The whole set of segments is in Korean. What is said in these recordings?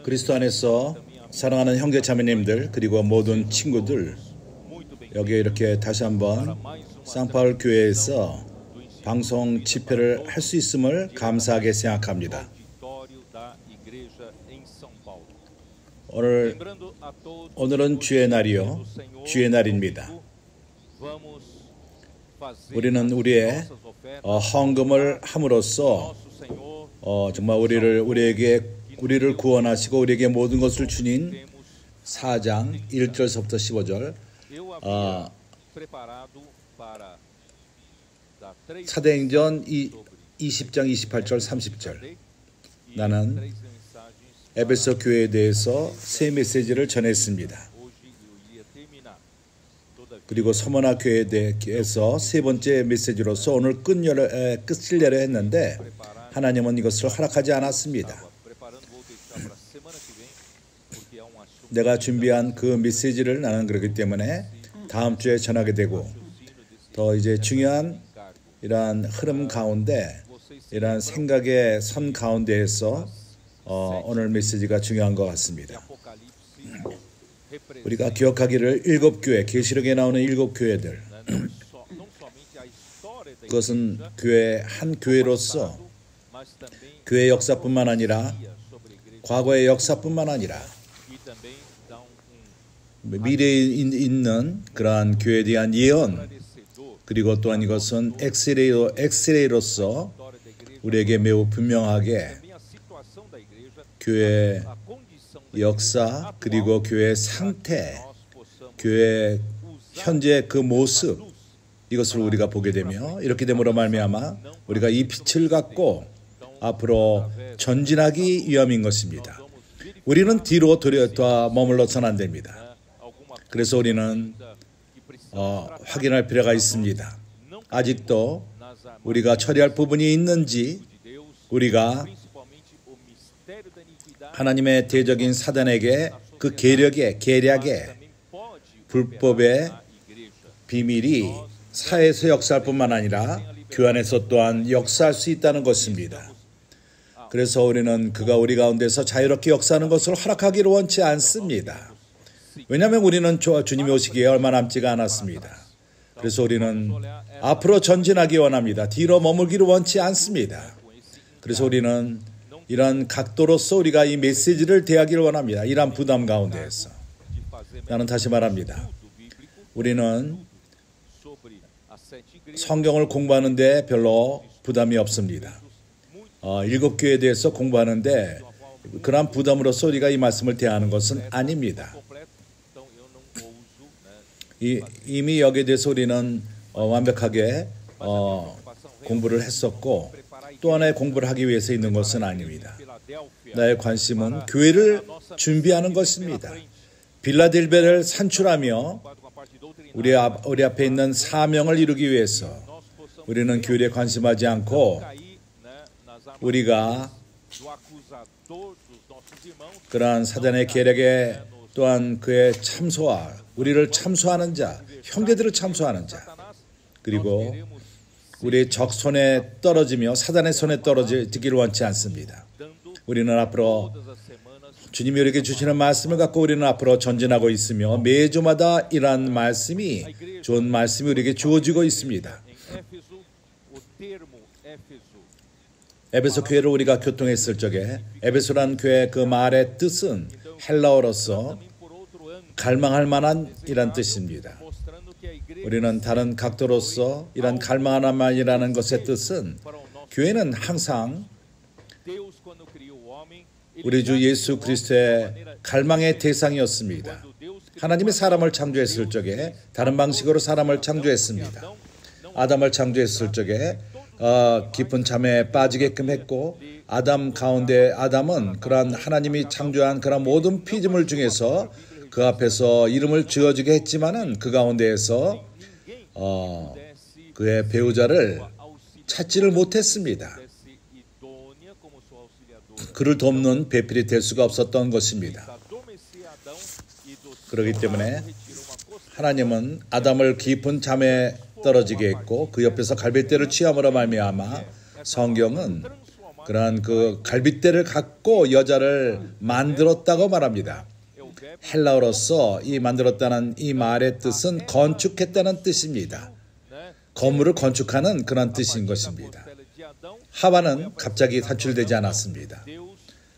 그리스도 안에서 사랑하는 형제 자매님들 그리고 모든 친구들, 여기 이렇게 다시 한번 상파울 교회에서 방송 집회를 할 수 있음을 감사하게 생각합니다. 오늘은 주의 날이요, 주의 날입니다. 우리는 우리의 헌금을 함으로써 정말 우리를 구원하시고 우리에게 모든 것을 주신 4장 1절서부터 15절 사도행전 20장 28절 30절 나는 에베소 교회에 대해서 새 메시지를 전했습니다. 그리고 서머나 교회에 대해서 세 번째 메시지로서 오늘 끝을 내려 했는데 하나님은 이것을 허락하지 않았습니다. 내가 준비한 그 메시지를 나는 그렇기 때문에 다음 주에 전하게 되고, 더 이제 중요한 이러한 흐름 가운데, 이러한 생각의 선 가운데에서 오늘 메시지가 중요한 것 같습니다. 우리가 기억하기를 7교회, 계시록에 나오는 7교회들, 그것은 한 교회로서 교회 역사뿐만 아니라 과거의 역사뿐만 아니라 미래에 있는 그러한 교회에 대한 예언, 그리고 또한 이것은 엑스레이로서 우리에게 매우 분명하게 교회의 역사, 그리고 교회의 상태, 교회의 현재 그 모습, 이것을 우리가 보게 되며, 이렇게 됨으로 말미암아 우리가 이 빛을 갖고 앞으로 전진하기 위함인 것입니다. 우리는 뒤로 머물러서는 안 됩니다. 그래서 우리는 확인할 필요가 있습니다. 아직도 우리가 처리할 부분이 있는지, 우리가 하나님의 대적인 사단에게 그 계략의 불법의 비밀이 사회에서 역사할 뿐만 아니라 교회 안에서 또한 역사할 수 있다는 것입니다. 그래서 우리는 그가 우리 가운데서 자유롭게 역사하는 것을 허락하기를 원치 않습니다. 왜냐하면 우리는 주님이 오시기에 얼마 남지가 않았습니다. 그래서 우리는 앞으로 전진하기 원합니다. 뒤로 머물기를 원치 않습니다. 그래서 우리는 이런 각도로서 우리가 이 메시지를 대하기를 원합니다. 이러한 부담 가운데에서. 나는 다시 말합니다. 우리는 성경을 공부하는데 별로 부담이 없습니다. 7교회에 대해서 공부하는데 그러한 부담으로서 우리가 이 말씀을 대하는 것은 아닙니다. 이미 여기에 대해서 우리는 완벽하게 공부를 했었고, 또 하나의 공부를 하기 위해서 있는 것은 아닙니다. 나의 관심은 교회를 준비하는 것입니다. 빌라델베를 산출하며 우리 앞에 있는 사명을 이루기 위해서 우리는 교회에 관심하지 않고, 우리가 그러한 사단의 계략에 또한 그의 참소와 우리를 참소하는 자, 형제들을 참소하는 자, 그리고 우리의 적 손에 떨어지며 사단의 손에 떨어지기를 원치 않습니다. 우리는 앞으로 주님이 우리에게 주시는 말씀을 갖고 우리는 앞으로 전진하고 있으며 매주마다 이러한 말씀이, 좋은 말씀이 우리에게 주어지고 있습니다. 에베소 교회를 우리가 교통했을 적에 에베소란 교회 그 말의 뜻은 헬라어로서 갈망할 만한 이란 뜻입니다. 우리는 다른 각도로서 이런 갈망할 만이라는 것의 뜻은, 교회는 항상 우리 주 예수 그리스도의 갈망의 대상이었습니다. 하나님이 사람을 창조했을 적에 다른 방식으로 사람을 창조했습니다. 아담을 창조했을 적에 깊은 잠에 빠지게끔 했고 아담은 그러한 하나님이 창조한 그런 모든 피조물 중에서 그 앞에서 이름을 지어주게 했지만은 그 가운데에서 그의 배우자를 찾지를 못했습니다. 그를 돕는 배필이 될 수가 없었던 것입니다. 그렇기 때문에 하나님은 아담을 깊은 잠에 떨어지게 했고 그 옆에서 갈빗대를 취함으로 말미암아 성경은 그러한 그 갈빗대를 갖고 여자를 만들었다고 말합니다. 헬라어로서 이 만들었다는 이 말의 뜻은 건축했다는 뜻입니다. 건물을 건축하는 그런 뜻인 것입니다. 하와는 갑자기 산출되지 않았습니다.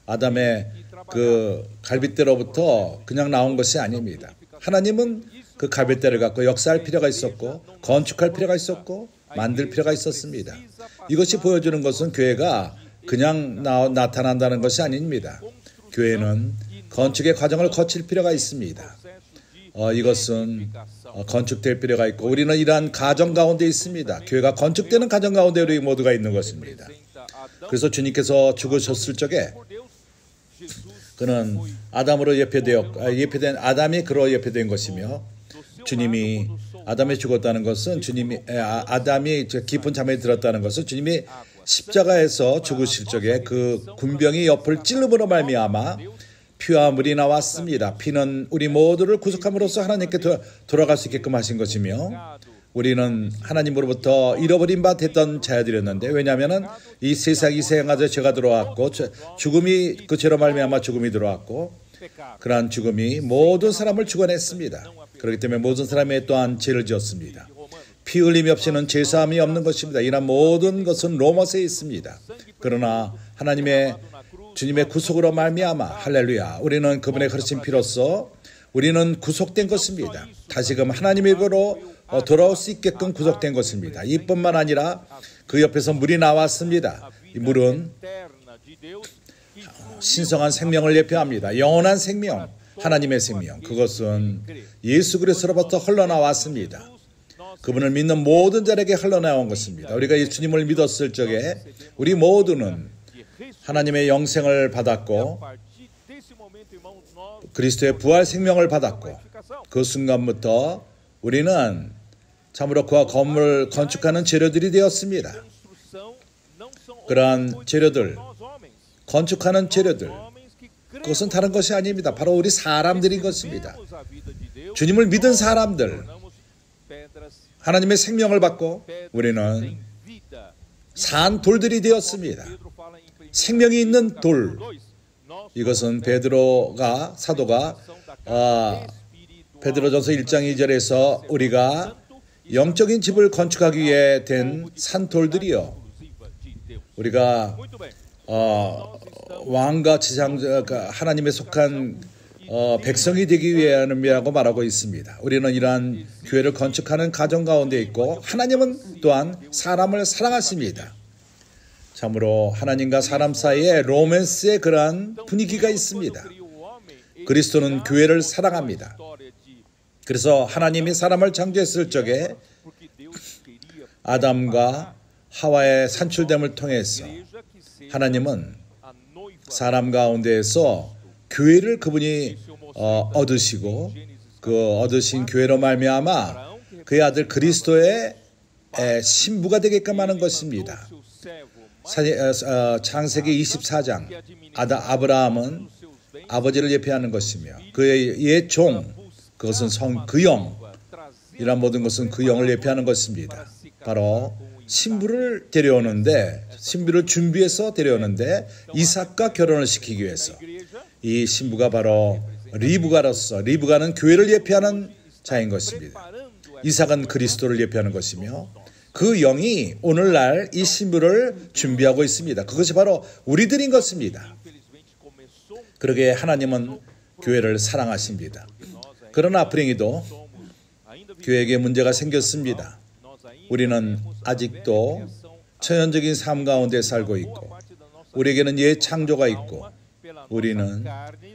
아담의 그 갈빗대로부터 그냥 나온 것이 아닙니다. 하나님은 그 갈빗대를 갖고 역사할 필요가 있었고 건축할 필요가 있었고 만들 필요가 있었습니다. 이것이 보여주는 것은 교회가 그냥 나타난다는 것이 아닙니다. 교회는 건축의 과정을 거칠 필요가 있습니다. 이것은 건축될 필요가 있고 우리는 이러한 가정 가운데 있습니다. 교회가 건축되는 가정 가운데 우리 모두가 있는 것입니다. 그래서 주님께서 죽으셨을 적에 그는 아담으로 예표된 아담이 그로 예표된 것이며 주님이 아담이 죽었다는 것은 아담이 깊은 잠에 들었다는 것은 주님이 십자가에서 죽으실 적에 그 군병이 옆을 찔름으로 말미암아 피와 물이 나왔습니다. 피는 우리 모두를 구속함으로써 하나님께 돌아갈 수 있게끔 하신 것이며 우리는 하나님으로부터 잃어버린 바 됐던 자녀들이었는데 왜냐하면 이 세상이 세상에 죄가 들어왔고 죽음이 그 죄로 말미암아 죽음이 들어왔고 그러한 죽음이 모든 사람을 죽어냈습니다. 그렇기 때문에 모든 사람이 또한 죄를 지었습니다. 피 흘림이 없이는 죄사함이 없는 것입니다. 이런 모든 것은 로마서에 있습니다. 그러나 주님의 구속으로 말미암아 할렐루야 우리는 그분의 거룩신 피로써 우리는 구속된 것입니다. 다시금 하나님에게로 돌아올 수 있게끔 구속된 것입니다. 이뿐만 아니라 그 옆에서 물이 나왔습니다. 이 물은 신성한 생명을 예표합니다. 영원한 생명, 하나님의 생명. 그것은 예수 그리스도로부터 흘러나왔습니다. 그분을 믿는 모든 자에게 흘러나온 것입니다. 우리가 이 주님을 믿었을 적에 우리 모두는 하나님의 영생을 받았고 그리스도의 부활 생명을 받았고 그 순간부터 우리는 참으로 그와 건물을 건축하는 재료들이 되었습니다. 그러한 재료들, 건축하는 재료들, 그것은 다른 것이 아닙니다. 바로 우리 사람들인 것입니다. 주님을 믿은 사람들, 하나님의 생명을 받고 우리는 산 돌들이 되었습니다. 생명이 있는 돌. 이것은 사도가 베드로전서 1장 2절에서 우리가 영적인 집을 건축하기 위해 된 산돌들이요. 우리가 왕과 지상 하나님에 속한 백성이 되기 위함이라고 말하고 있습니다. 우리는 이러한 교회를 건축하는 가정 가운데 있고 하나님은 또한 사람을 사랑하십니다. 참으로 하나님과 사람 사이에 로맨스의 그러한 분위기가 있습니다. 그리스도는 교회를 사랑합니다. 그래서 하나님이 사람을 창조했을 적에 아담과 하와의 산출됨을 통해서 하나님은 사람 가운데에서 교회를 그분이 얻으시고 그 얻으신 교회로 말미암아 그의 아들 그리스도의 신부가 되게끔 하는 것입니다. 창세기 24장 아브라함은 아버지를 예표하는 것이며 그의 옛종 그것은 그 영 이란 모든 것은 그 영을 예표하는 것입니다. 바로 신부를 준비해서 데려오는데 이삭과 결혼을 시키기 위해서 이 신부가 바로 리브가는 교회를 예표하는 자인 것입니다. 이삭은 그리스도를 예표하는 것이며 그 영이 오늘날 이 신부를 준비하고 있습니다. 그것이 바로 우리들인 것입니다. 그러게 하나님은 교회를 사랑하십니다. 그러나 불행히도 교회에게 문제가 생겼습니다. 우리는 아직도 천연적인 삶 가운데 살고 있고 우리에게는 옛 창조가 있고 우리는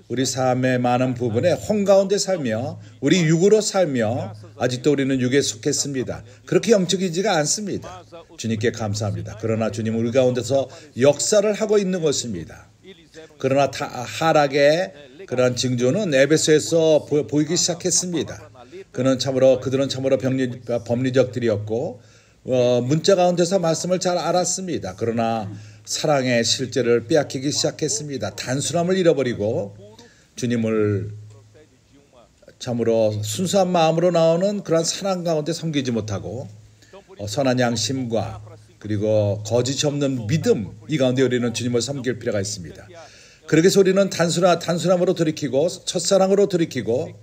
우리 삶의 많은 부분에 홍 가운데 살며 우리 육으로 살며 아직도 우리는 육에 속했습니다. 그렇게 영적이지가 않습니다. 주님께 감사합니다. 그러나 주님은 우리 가운데서 역사를 하고 있는 것입니다. 그러나 하락의 그러한 징조는 에베소에서 보이기 시작했습니다. 그들은 참으로 법리적들이었고 문자 가운데서 말씀을 잘 알았습니다. 그러나 사랑의 실제를 빼앗기기 시작했습니다. 단순함을 잃어버리고 주님을 참으로 순수한 마음으로 나오는 그러한 사랑 가운데 섬기지 못하고 선한 양심과 그리고 거짓이 없는 믿음 이 가운데 우리는 주님을 섬길 필요가 있습니다. 그렇게 해서 우리는 단순함으로 돌이키고 첫사랑으로 돌이키고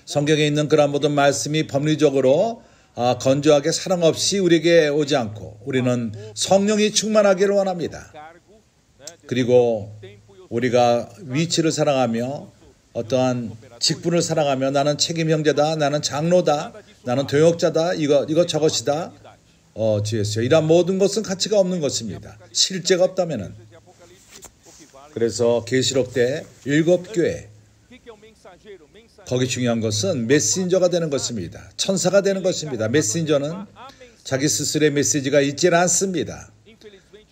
성경에 있는 그러한 모든 말씀이 법리적으로 건조하게 사랑 없이 우리에게 오지 않고 우리는 성령이 충만하기를 원합니다. 그리고 우리가 위치를 사랑하며 어떠한 직분을 사랑하며 나는 책임 형제다, 나는 장로다, 나는 도역자다, 이것 저것이다. 주였어요. 이런 모든 것은 가치가 없는 것입니다. 실제가 없다면은. 그래서 계시록 때 7교회 거기 중요한 것은 메신저가 되는 것입니다. 천사가 되는 것입니다. 메신저는 자기 스스로의 메시지가 있지 않습니다.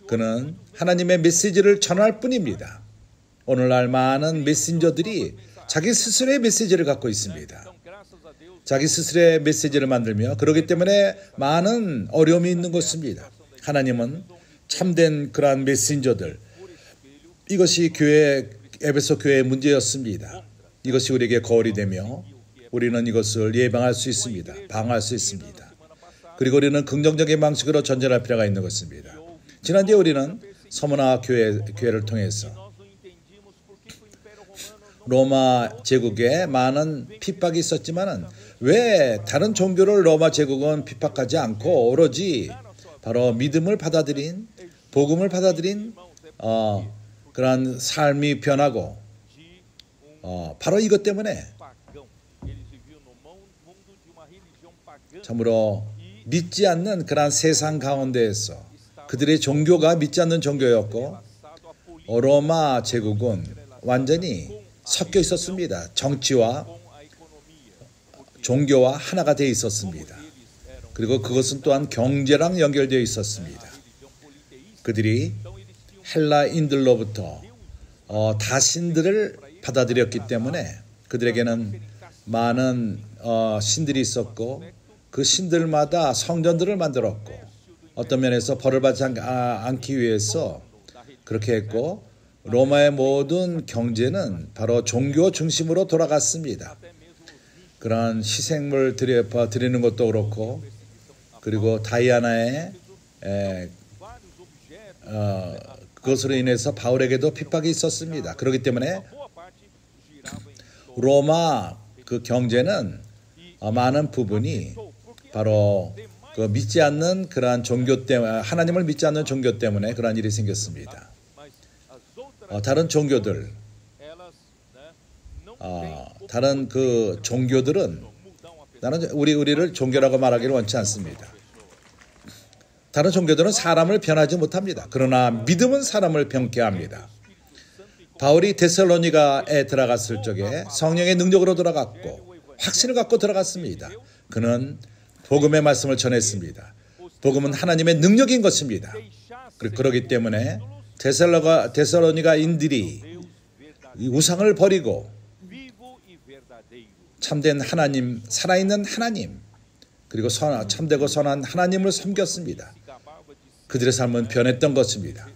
그는 하나님의 메시지를 전할 뿐입니다. 오늘날 많은 메신저들이 자기 스스로의 메시지를 갖고 있습니다. 자기 스스로의 메시지를 만들며 그렇기 때문에 많은 어려움이 있는 것입니다. 하나님은 참된 그러한 메신저들 이것이 에베소 교회의 문제였습니다. 이것이 우리에게 거울이 되며 우리는 이것을 예방할 수 있습니다. 방어할 수 있습니다. 그리고 우리는 긍정적인 방식으로 전진할 필요가 있는 것입니다. 지난주에 우리는 서문화 교회를 통해서 로마 제국에 많은 핍박이 있었지만 왜 다른 종교를 로마 제국은 핍박하지 않고 오로지 바로 믿음을 받아들인 복음을 받아들인 그러한 삶이 변하고 바로 이것 때문에 참으로 믿지 않는 그러한 세상 가운데에서 그들의 종교가 믿지 않는 종교였고 로마 제국은 완전히 섞여 있었습니다. 정치와 종교와 하나가 되어 있었습니다. 그리고 그것은 또한 경제랑 연결되어 있었습니다. 그들이 헬라인들로부터 다신들을 받아들였기 때문에 그들에게는 많은 신들이 있었고 그 신들마다 성전들을 만들었고 어떤 면에서 벌을 받지 않기 위해서 그렇게 했고 로마의 모든 경제는 바로 종교 중심으로 돌아갔습니다. 그런 희생물 드리는 것도 그렇고 그리고 다이아나의 그것으로 인해서 바울에게도 핍박이 있었습니다. 그렇기 때문에 로마 그 경제는 많은 부분이 바로 그 믿지 않는 그러한 종교 때문에 하나님을 믿지 않는 종교 때문에 그러한 일이 생겼습니다. 다른 종교들 다른 그 종교들은 나는 우리를 종교라고 말하기를 원치 않습니다. 다른 종교들은 사람을 변하지 못합니다. 그러나 믿음은 사람을 변케 합니다. 바울이 데살로니가에 들어갔을 적에 성령의 능력으로 들어갔고 확신을 갖고 들어갔습니다. 그는 복음의 말씀을 전했습니다. 복음은 하나님의 능력인 것입니다. 그렇기 때문에 데살로니가인들이 우상을 버리고 참된 하나님, 살아있는 하나님, 그리고 참되고 선한 하나님을 섬겼습니다. 그들의 삶은 변했던 것입니다.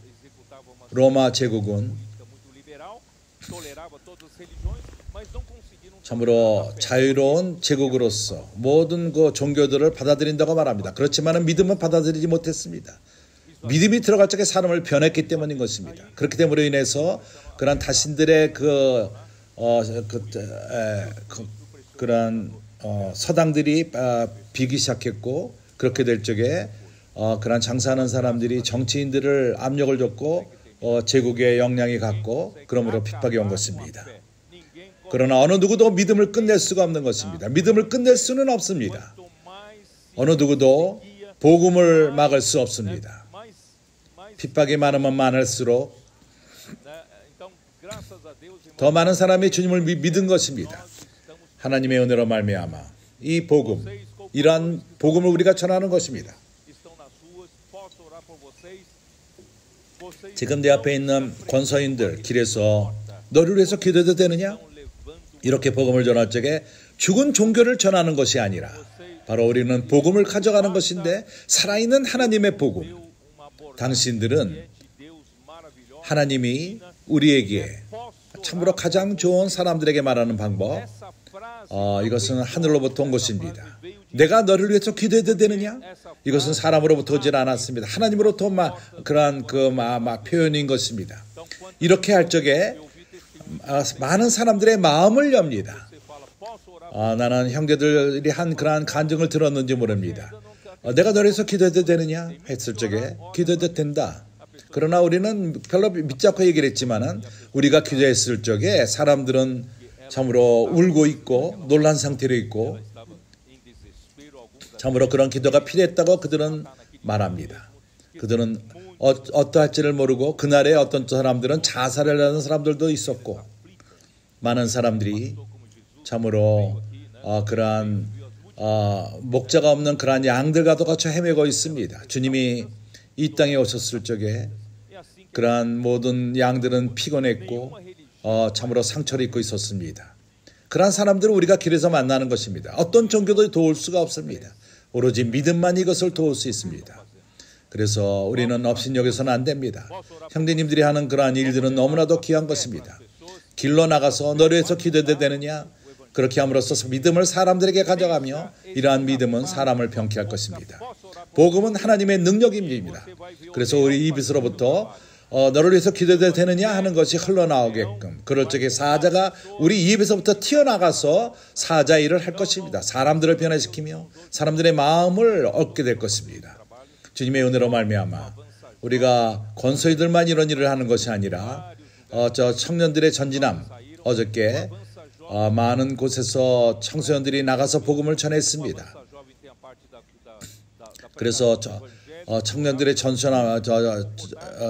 로마 제국은 참으로 자유로운 제국으로서 모든 그 종교들을 받아들인다고 말합니다. 그렇지만 믿음은 받아들이지 못했습니다. 믿음이 들어갈 적에 사람을 변했기 때문인 것입니다. 그렇기 때문에 인해서 그런 다신들의 그런 서당들이 비기 시작했고 그렇게 될 적에 그런 장사하는 사람들이 정치인들을 압력을 줬고 제국의 영향이 갔고 그러므로 핍박이 온 것입니다. 그러나 어느 누구도 믿음을 끝낼 수가 없는 것입니다. 믿음을 끝낼 수는 없습니다. 어느 누구도 복음을 막을 수 없습니다. 핍박이 많으면 많을수록 더 많은 사람이 주님을 믿은 것입니다. 하나님의 은혜로 말미암아 이 복음, 이러한 복음을 우리가 전하는 것입니다. 지금 내 앞에 있는 권서인들 길에서 너를 위해서 기도해도 되느냐? 이렇게 복음을 전할 적에 죽은 종교를 전하는 것이 아니라 바로 우리는 복음을 가져가는 것인데 살아있는 하나님의 복음. 당신들은 하나님이 우리에게 참으로 가장 좋은 사람들에게 말하는 방법, 이것은 하늘로부터 온 것입니다. 내가 너를 위해서 기도해도 되느냐? 이것은 사람으로부터 오질 않았습니다. 하나님으로부터 그러한 표현인 것입니다. 이렇게 할 적에 많은 사람들의 마음을 엽니다. 나는 형제들이 한 그러한 간증을 들었는지 모릅니다. 내가 너를 위해서 기도해도 되느냐? 했을 적에 기도해도 된다. 그러나 우리는 별로 믿지 않고 얘기를 했지만은 우리가 기도했을 적에 사람들은 참으로 울고 있고 놀란 상태로 있고 참으로 그런 기도가 필요했다고 그들은 말합니다. 그들은 어떠할지를 모르고 그날에 어떤 사람들은 자살을 하는 사람들도 있었고 많은 사람들이 참으로 그러한 목자가 없는 그러한 양들과도 같이 헤매고 있습니다. 주님이 이 땅에 오셨을 적에 그러한 모든 양들은 피곤했고 참으로 상처를 입고 있었습니다. 그러한 사람들은 우리가 길에서 만나는 것입니다. 어떤 종교도 도울 수가 없습니다. 오로지 믿음만 이것을 도울 수 있습니다. 그래서 우리는 업신여겨서는 안 됩니다. 형제님들이 하는 그러한 일들은 너무나도 귀한 것입니다. 길로 나가서 너를 위해서 기도해도 되느냐? 그렇게 함으로써 믿음을 사람들에게 가져가며 이러한 믿음은 사람을 병케 할 것입니다. 복음은 하나님의 능력입니다. 그래서 우리 입에서로부터 너를 위해서 기도해도 되느냐 하는 것이 흘러나오게끔 그럴 적에 사자가 우리 입에서부터 튀어나가서 사자 일을 할 것입니다. 사람들을 변화시키며 사람들의 마음을 얻게 될 것입니다. 주님의 은혜로 말미암아 우리가 권서이들만 이런 일을 하는 것이 아니라 저 청년들의 전진함 어저께 많은 곳에서 청소년들이 나가서 복음을 전했습니다. 그래서 청년들의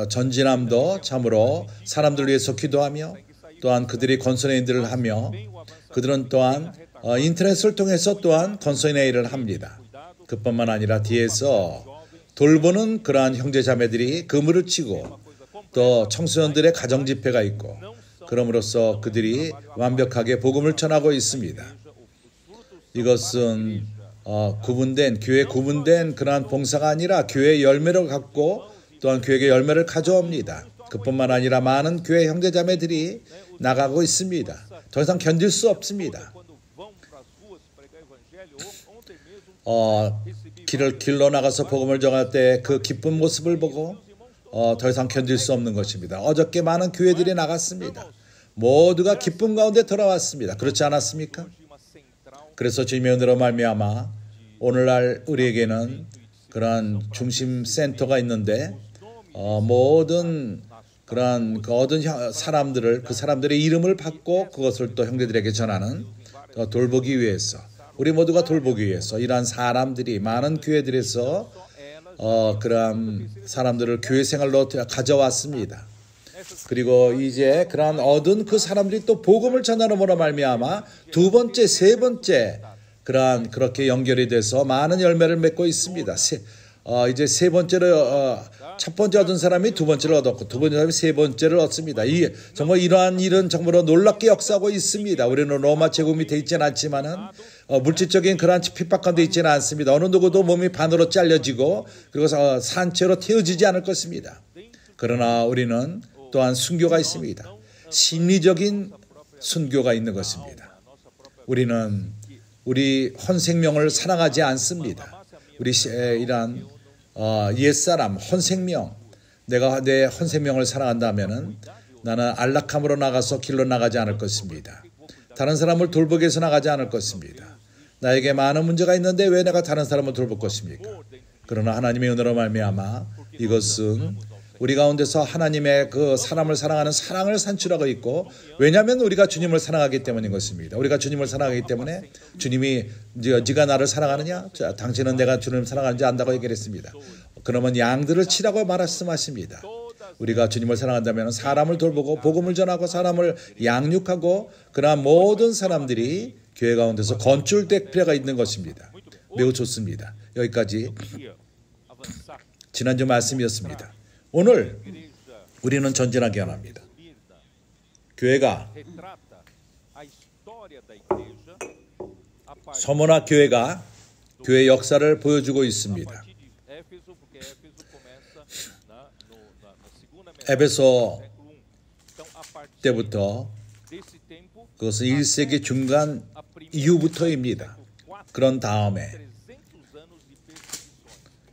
전진함도 참으로 사람들을 위해서 기도하며 또한 그들이 권선의 일들을 하며 그들은 또한 인터넷을 통해서 또한 권선의 일을 합니다. 그뿐만 아니라 뒤에서 돌보는 그러한 형제자매들이 그물을 치고 또 청소년들의 가정집회가 있고 그럼으로써 그들이 완벽하게 복음을 전하고 있습니다. 이것은 교회 구분된 그러한 봉사가 아니라 교회의 열매를 갖고 또한 교회의 열매를 가져옵니다. 그뿐만 아니라 많은 교회 형제자매들이 나가고 있습니다. 더 이상 견딜 수 없습니다. 길로 나가서 복음을 전할 때 그 기쁜 모습을 보고 더 이상 견딜 수 없는 것입니다. 어저께 많은 교회들이 나갔습니다. 모두가 기쁨 가운데 돌아왔습니다. 그렇지 않았습니까? 그래서 주님의 은혜로 말미암아 오늘날 우리에게는 그러한 중심 센터가 있는데 모든 그러한 얻은 사람들을 그 사람들의 이름을 받고 그것을 또 형제들에게 전하는 돌보기 위해서 우리 모두가 돌보기 위해서 이러한 사람들이 많은 교회들에서 그러한 사람들을 교회 생활로 가져왔습니다. 그리고 이제 그러한 얻은 그 사람들이 또 복음을 전하므로 말미암아 두 번째, 세 번째 그러한 그렇게 연결이 돼서 많은 열매를 맺고 있습니다. 이제 세 번째로 첫 번째 얻은 사람이 두 번째를 얻었고 두 번째 사람이 세 번째를 얻습니다. 정말 이러한 일은 정말로 놀랍게 역사하고 있습니다. 우리는 로마 제국 밑에 있지는 않지만은 물질적인 그러한 핍박 가운데 있지는 않습니다. 어느 누구도 몸이 반으로 잘려지고 그리고 산채로 태워지지 않을 것입니다. 그러나 우리는 또한 순교가 있습니다. 심리적인 순교가 있는 것입니다. 우리는 우리 헌생명을 사랑하지 않습니다. 우리 이러한 옛사람 헌생명 내가 내 헌생명을 사랑한다면은 나는 안락함으로 나가서 길로 나가지 않을 것입니다. 다른 사람을 돌보기 위해서 나가지 않을 것입니다. 나에게 많은 문제가 있는데 왜 내가 다른 사람을 돌볼 것입니까? 그러나 하나님의 은혜로 말미암아 이것은 우리 가운데서 하나님의 그 사람을 사랑하는 사랑을 산출하고 있고 왜냐하면 우리가 주님을 사랑하기 때문인 것입니다. 우리가 주님을 사랑하기 때문에 주님이 네가 나를 사랑하느냐? 자, 당신은 내가 주님을 사랑하는지 안다고 얘기를 했습니다. 그러면 양들을 치라고 말씀하십니다. 우리가 주님을 사랑한다면 사람을 돌보고 복음을 전하고 사람을 양육하고 그러한 모든 사람들이 교회 가운데서 건축될 필요가 있는 것입니다. 매우 좋습니다. 여기까지 지난주 말씀이었습니다. 오늘 우리는 전진하기 원합니다. 교회가 서머나 교회가 교회 역사를 보여주고 있습니다. 에베소 때부터 그것은 1세기 중간 이후부터입니다. 그런 다음에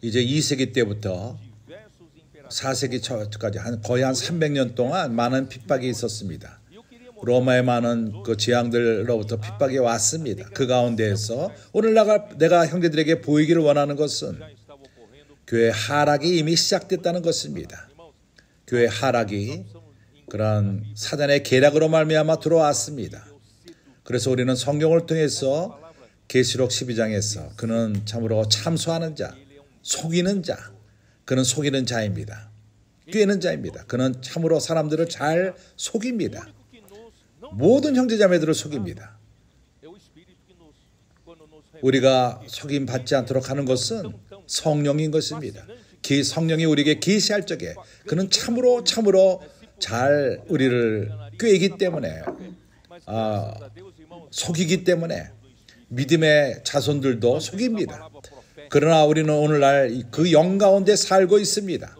이제 2세기 때부터 4세기 초까지 거의 한 300년 동안 많은 핍박이 있었습니다. 로마의 많은 그 재앙들로부터 핍박이 왔습니다. 그 가운데에서 오늘 내가 형제들에게 보이기를 원하는 것은 교회 하락이 이미 시작됐다는 것입니다. 교회 하락이 그런 사단의 계략으로 말미암아 들어왔습니다. 그래서 우리는 성경을 통해서 계시록 12장에서 그는 참으로 참소하는 자, 속이는 자, 그는 속이는 자입니다. 꿰는 자입니다. 그는 참으로 사람들을 잘 속입니다. 모든 형제자매들을 속입니다. 우리가 속임 받지 않도록 하는 것은 성령인 것입니다. 성령이 우리에게 계시할 적에 그는 참으로 잘 우리를 꿰기 때문에 속이기 때문에 믿음의 자손들도 속입니다. 그러나 우리는 오늘날 그 영 가운데 살고 있습니다.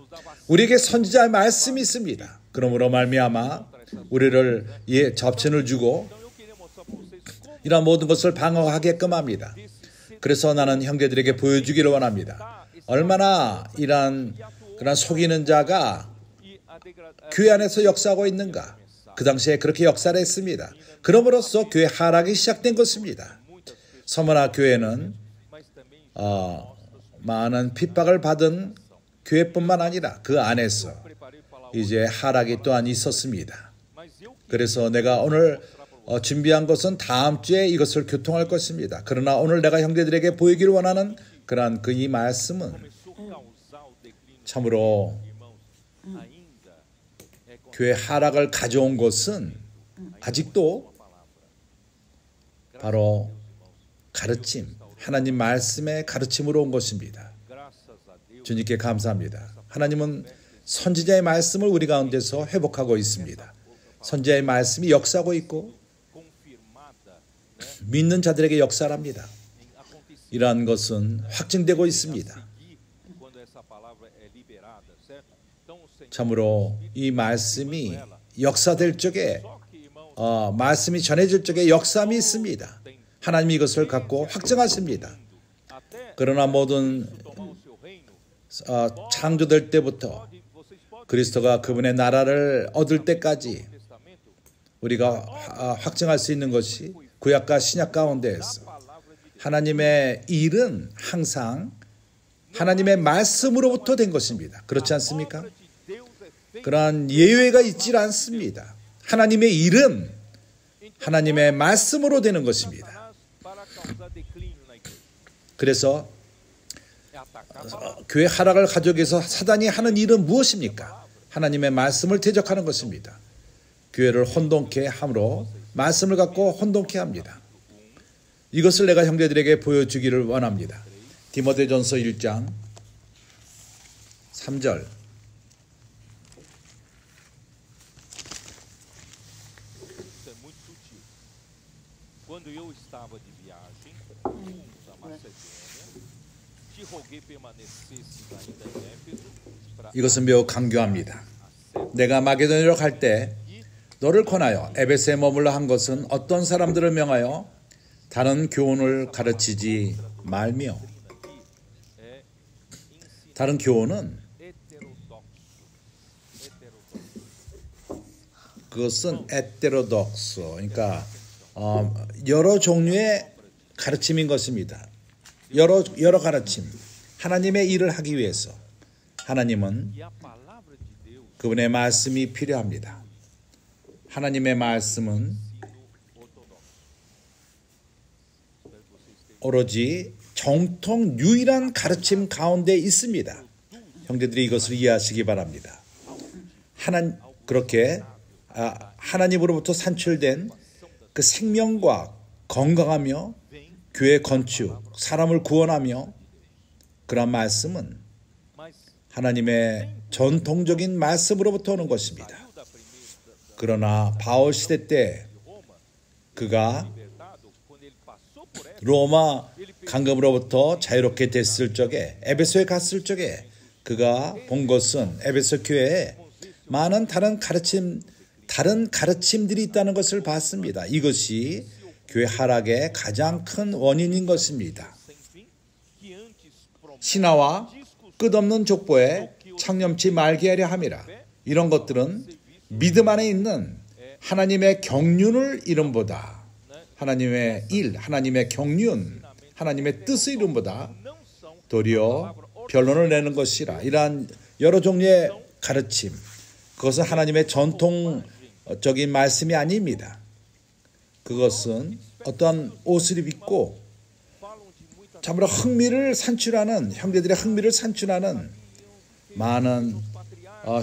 우리에게 선지자의 말씀이 있습니다. 그러므로 말미암아 우리를 접신을 주고 이런 모든 것을 방어하게끔 합니다. 그래서 나는 형제들에게 보여주기를 원합니다. 얼마나 이런 그런 속이는 자가 교회 안에서 역사하고 있는가. 그 당시에 그렇게 역사를 했습니다. 그럼으로써 교회 하락이 시작된 것입니다. 서머나 교회는 많은 핍박을 받은 교회뿐만 아니라 그 안에서 이제 하락이 또한 있었습니다. 그래서 내가 오늘 준비한 것은 다음 주에 이것을 교통할 것입니다. 그러나 오늘 내가 형제들에게 보이기를 원하는 그러한 이 말씀은 참으로 교회 하락을 가져온 것은 아직도 바로 가르침, 하나님 말씀의 가르침으로 온 것입니다. 주님께 감사합니다. 하나님은 선지자의 말씀을 우리 가운데서 회복하고 있습니다. 선지자의 말씀이 역사하고 있고 믿는 자들에게 역사를 합니다. 이러한 것은 확증되고 있습니다. 참으로 이 말씀이 역사될 적에 말씀이 전해질 적에 역사함이 있습니다. 하나님이 이것을 갖고 확증하십니다. 그러나 모든 창조될 때부터 그리스도가 그분의 나라를 얻을 때까지 우리가 확증할 수 있는 것이 구약과 신약 가운데에서 하나님의 일은 항상 하나님의 말씀으로부터 된 것입니다. 그렇지 않습니까? 그러한 예외가 있지 않습니다. 하나님의 일은 하나님의 말씀으로 되는 것입니다. 그래서 교회 하락을 가져오기 위해서 사단이 하는 일은 무엇입니까? 하나님의 말씀을 대적하는 것입니다. 교회를 혼돈케 함으로 말씀을 갖고 혼돈케 합니다. 이것을 내가 형제들에게 보여주기를 원합니다. 디모데전서 1장 3절 이것은 매우 강조합니다. 내가 마게도냐로 갈 때 너를 권하여 에베소에 머물러 한 것은 어떤 사람들을 명하여 다른 교훈을 가르치지 말며. 다른 교훈은 그것은 에테로독스, 그러니까 여러 종류의 가르침인 것입니다. 여러 가르침. 하나님의 일을 하기 위해서 하나님은 그분의 말씀이 필요합니다. 하나님의 말씀은 오로지 정통 유일한 가르침 가운데 있습니다. 형제들이 이것을 이해하시기 바랍니다. 그렇게 하나님으로부터 산출된 그 생명과 건강하며 교회 건축, 사람을 구원하며 그런 말씀은 하나님의 전통적인 말씀으로부터 오는 것입니다. 그러나 바울 시대 때 그가 로마 강금으로부터 자유롭게 됐을 적에 에베소에 갔을 적에 그가 본 것은 에베소 교회에 많은 다른 가르침들이 있다는 것을 봤습니다. 이것이 교회 하락의 가장 큰 원인인 것입니다. 신화와 끝없는 족보에 창념치 말게 하려 함이라. 이런 것들은 믿음 안에 있는 하나님의 경륜을 이름보다 하나님의 일, 하나님의 경륜, 하나님의 뜻의 이름보다 도리어 변론을 내는 것이라. 이러한 여러 종류의 가르침, 그것은 하나님의 전통적인 말씀이 아닙니다. 그것은 어떤 옷을 입고 참으로 흥미를 산출하는, 형제들의 흥미를 산출하는 많은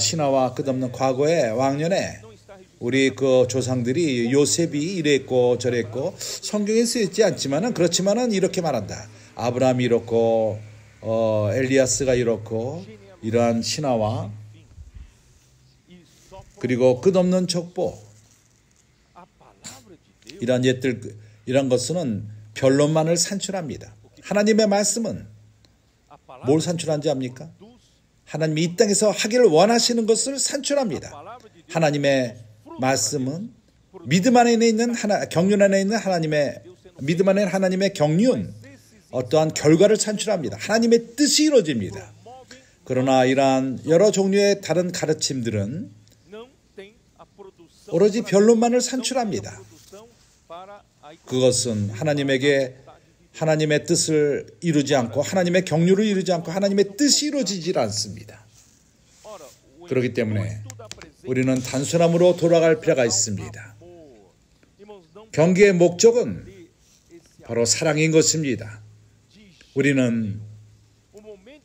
신화와 끝없는 과거의 왕년에 우리 그 조상들이 요셉이 이랬고 저랬고 성경에 쓰여있지 않지만은 그렇지만은 이렇게 말한다. 아브라함이 이렇고 엘리야스가 이렇고 이러한 신화와 그리고 끝없는 족보 이러한 옛들 이런 것은 변론만을 산출합니다. 하나님의 말씀은 뭘 산출한지 압니까? 하나님이 이 땅에서 하기를 원하시는 것을 산출합니다. 하나님의 말씀은 믿음 안에 있는 경륜 안에 있는 하나님의 믿음 안에 있는 하나님의 경륜, 어떠한 결과를 산출합니다. 하나님의 뜻이 이루어집니다. 그러나 이러한 여러 종류의 다른 가르침들은 오로지 변론만을 산출합니다. 그것은 하나님의 뜻을 이루지 않고 하나님의 경륜을 이루지 않고 하나님의 뜻이 이루어지질 않습니다. 그렇기 때문에 우리는 단순함으로 돌아갈 필요가 있습니다. 경계의 목적은 바로 사랑인 것입니다. 우리는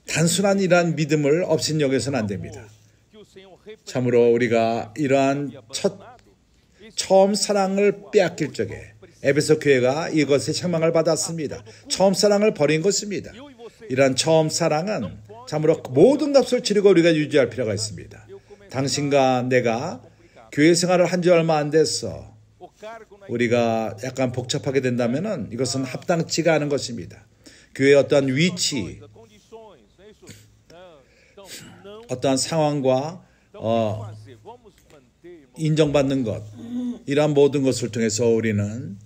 단순한 이러한 믿음을 업신여겨서는 안 됩니다. 참으로 우리가 이러한 처음 사랑을 빼앗길 적에 에베소 교회가 이것의 책망을 받았습니다. 처음 사랑을 버린 것입니다. 이러한 처음 사랑은 참으로 모든 값을 치르고 우리가 유지할 필요가 있습니다. 당신과 내가 교회 생활을 한 지 얼마 안 됐어. 우리가 약간 복잡하게 된다면 이것은 합당치가 않은 것입니다. 교회의 어떠한 위치, 어떠한 상황과 인정받는 것, 이러한 모든 것을 통해서 우리는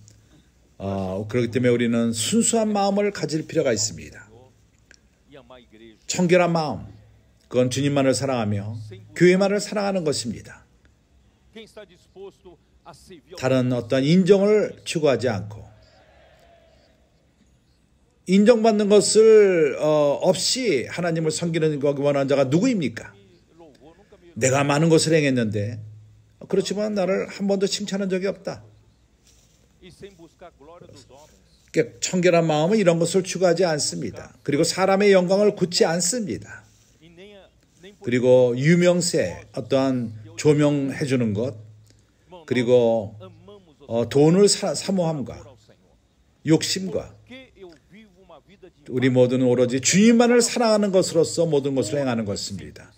그렇기 때문에 우리는 순수한 마음을 가질 필요가 있습니다. 청결한 마음, 그건 주님만을 사랑하며 교회만을 사랑하는 것입니다. 다른 어떤 인정을 추구하지 않고 인정받는 것을 없이 하나님을 섬기는 원하는 자가 누구입니까? 내가 많은 것을 행했는데 그렇지만 나를 한 번도 칭찬한 적이 없다. 청결한 마음은 이런 것을 추구하지 않습니다. 그리고 사람의 영광을 굳지 않습니다. 그리고 유명세, 어떠한 조명해 주는 것, 그리고 돈을 사모함과 욕심과 우리 모두는 오로지 주님만을 사랑하는 것으로서 모든 것을 행하는 것입니다.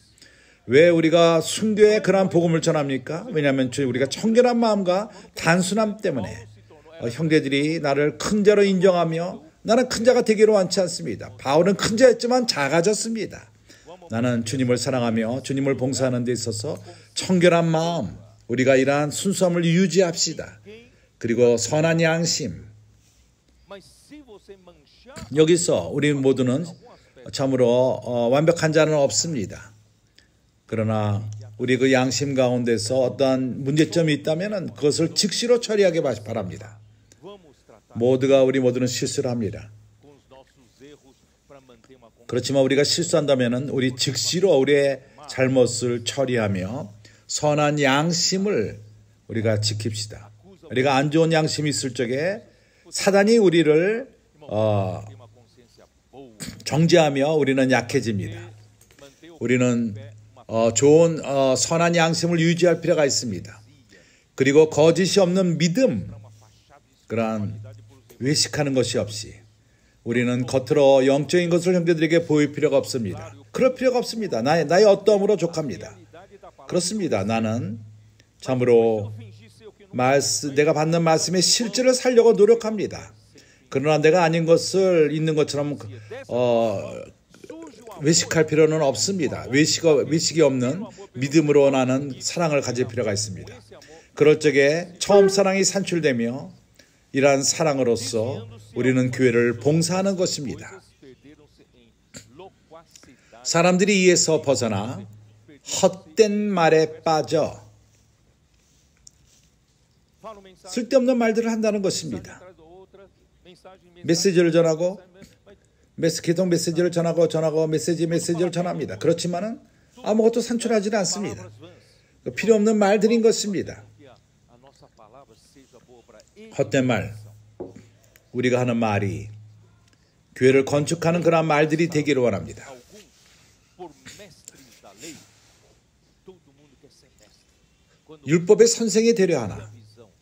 왜 우리가 순교의 그러한 복음을 전합니까? 왜냐하면 우리가 청결한 마음과 단순함 때문에 형제들이 나를 큰 자로 인정하며 나는 큰 자가 되기로 원치 않습니다. 바울은 큰 자였지만 작아졌습니다. 나는 주님을 사랑하며 주님을 봉사하는 데 있어서 청결한 마음, 우리가 이러한 순수함을 유지합시다. 그리고 선한 양심. 여기서 우리 모두는 참으로 완벽한 자는 없습니다. 그러나 우리 그 양심 가운데서 어떠한 문제점이 있다면 그것을 즉시로 처리하기 바랍니다. 우리 모두는 실수를 합니다. 그렇지만 우리가 실수한다면 우리 즉시로 우리의 잘못을 처리하며 선한 양심을 우리가 지킵시다. 우리가 안 좋은 양심이 있을 적에 사단이 우리를 정죄하며 우리는 약해집니다. 우리는 좋은 선한 양심을 유지할 필요가 있습니다. 그리고 거짓이 없는 믿음, 그러한 외식하는 것이 없이 우리는 겉으로 영적인 것을 형제들에게 보일 필요가 없습니다. 그럴 필요가 없습니다. 나의 어떠함으로 족합니다. 그렇습니다. 나는 참으로 내가 받는 말씀의 실제를 살려고 노력합니다. 그러나 내가 아닌 것을 있는 것처럼 외식할 필요는 없습니다. 외식이 없는 믿음으로 나는 사랑을 가질 필요가 있습니다. 그럴 적에 처음 사랑이 산출되며 이러한 사랑으로서 우리는 교회를 봉사하는 것입니다. 사람들이 이에서 벗어나 헛된 말에 빠져 쓸데없는 말들을 한다는 것입니다. 메시지를 전하고 계속 메시지를 전하고 메시지를 전합니다. 그렇지만은 아무것도 산출하지는 않습니다. 필요 없는 말들인 것입니다. 헛된 말, 우리가 하는 말이 교회를 건축하는 그런 말들이 되기를 원합니다. 율법의 선생이 되려 하나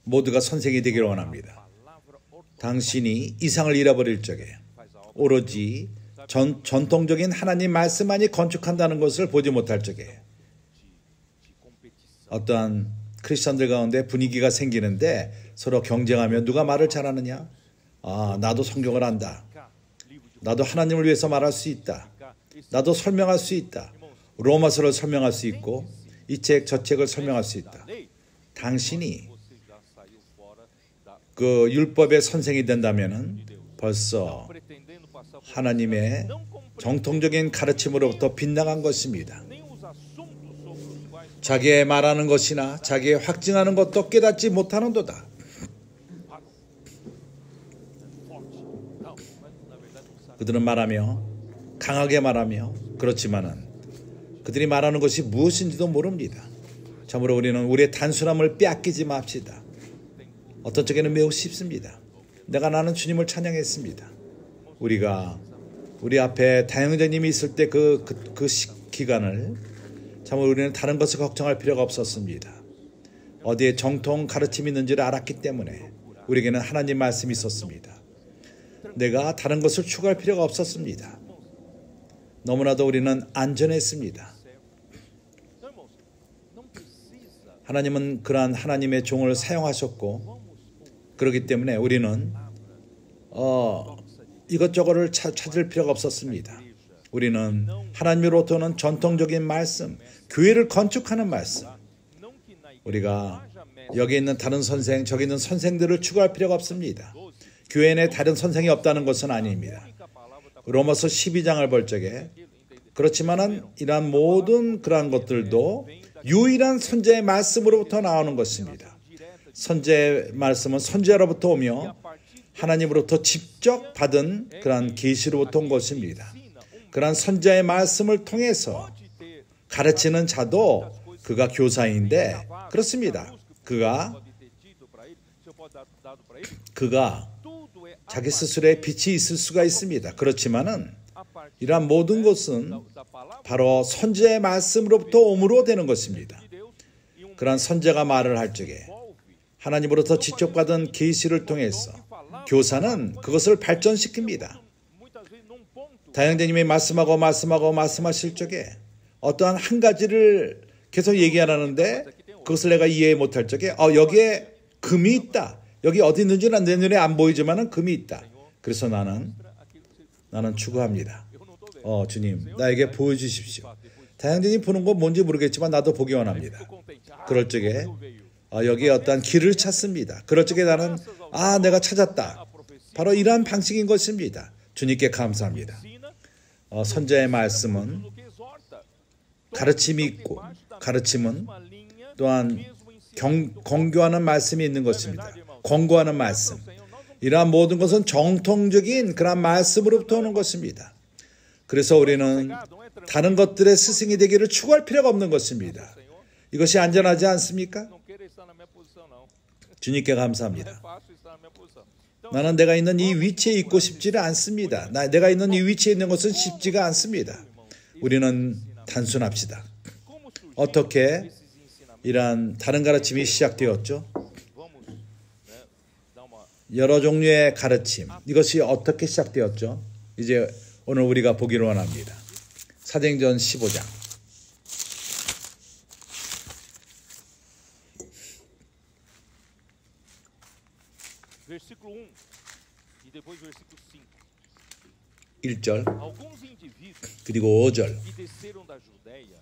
모두가 선생이 되기를 원합니다. 당신이 이상을 잃어버릴 적에 오로지 전통적인 하나님 말씀만이 건축한다는 것을 보지 못할 적에 어떠한 크리스천들 가운데 분위기가 생기는데 서로 경쟁하며 누가 말을 잘하느냐? 나도 성경을 안다. 나도 하나님을 위해서 말할 수 있다. 나도 설명할 수 있다. 로마서를 설명할 수 있고 이 책 저 책을 설명할 수 있다. 당신이 그 율법의 선생이 된다면은 벌써 하나님의 정통적인 가르침으로부터 빗나간 것입니다. 자기의 말하는 것이나 자기의 확증하는 것도 깨닫지 못하는도다. 그들은 말하며 강하게 말하며 그렇지만은 그들이 말하는 것이 무엇인지도 모릅니다. 참으로 우리는 우리의 단순함을 빼앗기지 맙시다. 어떤 적에는 매우 쉽습니다. 나는 주님을 찬양했습니다. 우리가 우리 앞에 다영자님이 있을 때 그 기간을 참으로 우리는 다른 것을 걱정할 필요가 없었습니다. 어디에 정통 가르침이 있는지를 알았기 때문에 우리에게는 하나님 말씀이 있었습니다. 내가 다른 것을 추구할 필요가 없었습니다. 너무나도 우리는 안전했습니다. 하나님은 그러한 하나님의 종을 사용하셨고 그렇기 때문에 우리는 이것저것을 찾을 필요가 없었습니다. 우리는 하나님으로부터 오는 전통적인 말씀, 교회를 건축하는 말씀, 우리가 여기 있는 다른 선생, 저기 있는 선생들을 추구할 필요가 없습니다. 교회 내 다른 선생이 없다는 것은 아닙니다. 로마서 12장을 볼 적에 그렇지만은 이러한 모든 그러한 것들도 유일한 선지자의 말씀으로부터 나오는 것입니다. 선지자의 말씀은 선지자로부터 오며 하나님으로부터 직접 받은 그러한 계시로부터 온 것입니다. 그러한 선지자의 말씀을 통해서 가르치는 자도 그가 교사인데 그렇습니다. 그가 자기 스스로의 빛이 있을 수가 있습니다. 그렇지만은 이러한 모든 것은 바로 선지자의 말씀으로부터 옴으로 되는 것입니다. 그러한 선지자가 말을 할 적에 하나님으로부터 직접 받은 계시를 통해서 교사는 그것을 발전시킵니다. 다영제님이 말씀하실 적에 어떠한 한 가지를 계속 얘기하라는데 그것을 내가 이해 못할 적에 여기에 금이 있다. 여기 어디 있는지는 내 눈에 안 보이지만은 금이 있다. 그래서 나는 추구합니다. 주님, 나에게 보여주십시오. 다영제님 보는 건 뭔지 모르겠지만 나도 보기 원합니다. 그럴 적에 여기에 어떠한 길을 찾습니다. 그럴 적에 나는 내가 찾았다. 바로 이러한 방식인 것입니다. 주님께 감사합니다. 선지자의 말씀은 가르침이 있고 가르침은 또한 권고하는 말씀이 있는 것입니다. 권고하는 말씀. 이러한 모든 것은 정통적인 그런 말씀으로부터 오는 것입니다. 그래서 우리는 다른 것들의 스승이 되기를 추구할 필요가 없는 것입니다. 이것이 안전하지 않습니까? 주님께 감사합니다. 나는 내가 있는 이 위치에 있고 싶지는 않습니다. 내가 있는 이 위치에 있는 것은 쉽지가 않습니다. 우리는 단순합시다. 어떻게 이러한 다른 가르침이 시작되었죠? 여러 종류의 가르침, 이것이 어떻게 시작되었죠? 이제 오늘 우리가 보기를 원합니다. 사도행전 15장. Versículo 1 e depois versículo 5. 1절 Alguns indivíduos 그리고 5절. que desceram da Judeia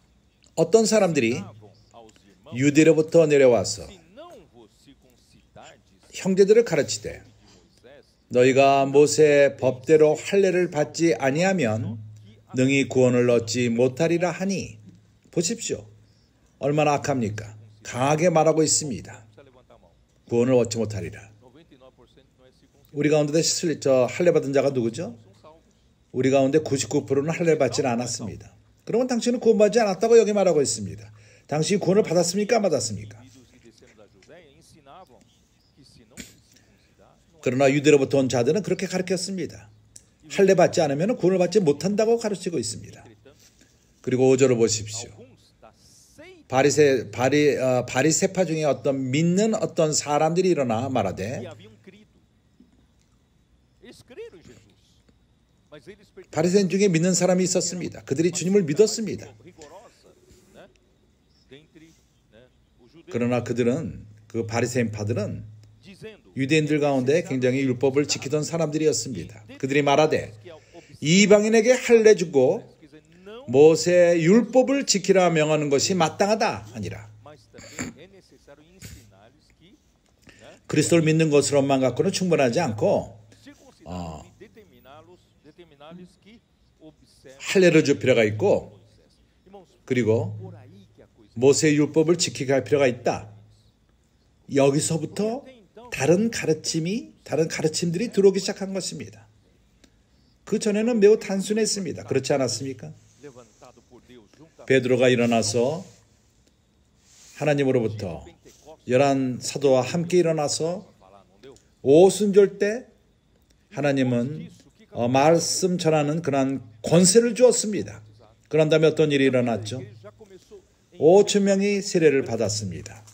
어떤 사람들이 ensinavam aos irmãos: 유대로부터 내려와서 se não vos circuncidardes 형제들을 가르치되 de Moisés, 너희가 모세의 법대로 할례를 받지 아니하면 능히 구원을 얻지 못하리라 하니. 보십시오. 얼마나 악합니까? 강하게 말하고 있습니다. precisa levantar a mão. 구원을 얻지 못하리라. 99% não é circuncidado. 우리 가운데 할례 받은 자가 누구죠? São salvos. 우리 가운데 99%는 할례를 받지는 않았습니다. 그러면 당신은 구원받지 않았다고 여기 말하고 있습니다. 당신이 구원을 받았습니까? 안 받았습니까? Indivíduos que desceram da Judeia ensinavam que se não se circuncidar, não 그러나 유대로부터 온 자들은 그렇게 가르쳤습니다. 할례 받지 않으면 구원을 받지 못한다고 가르치고 있습니다. 그리고 5절을 보십시오. alguns da seita 바리새파 중에 어떤 믿는 어떤 사람들이 일어나 말하되, que haviam crido. Eles creram em Jesus. Mas eles pertenciam 바리새인 중에 믿는 사람이 있었습니다. 그들이 주님을 믿었습니다. rigorosa, né? Dentre, né, os judeus, 그러나 그들은 그 바리새인파들은 dizendo 유대인들 가운데 굉장히 율법을 지키던 사람들이었습니다. 그들이 말하되 que ao observar, 이방인에게 할례 주고 quer dizer, não, 모세의 율법을 지키라 명하는 것이 마땅하다 아니라, mas também é necessário ensinar-lhes que, né, 그리스도를 믿는 것으로만 갖고는 충분하지 않고 circuncidar e determinar-lhes que observem 할례를 줄 필요가 있고, Moisés. Irmãos, 그리고 por aí que a coisa. 모세의 율법을 지키게 할 필요가 있다. 여기서부터 다른 가르침들이 들어오기 시작한 것입니다. 그 전에는 매우 단순했습니다. 그렇지 않았습니까? Levantado por Deus juntamente 베드로가 일어나서 하나님으로부터 열한 사도와 함께 일어나서 falar, não deu? 오순절 때 하나님은 말씀 전하는 그러한 권세를 주었습니다. 그런 다음에 어떤 일이 일어났죠? Já começou 5천 명이 세례를 받았습니다.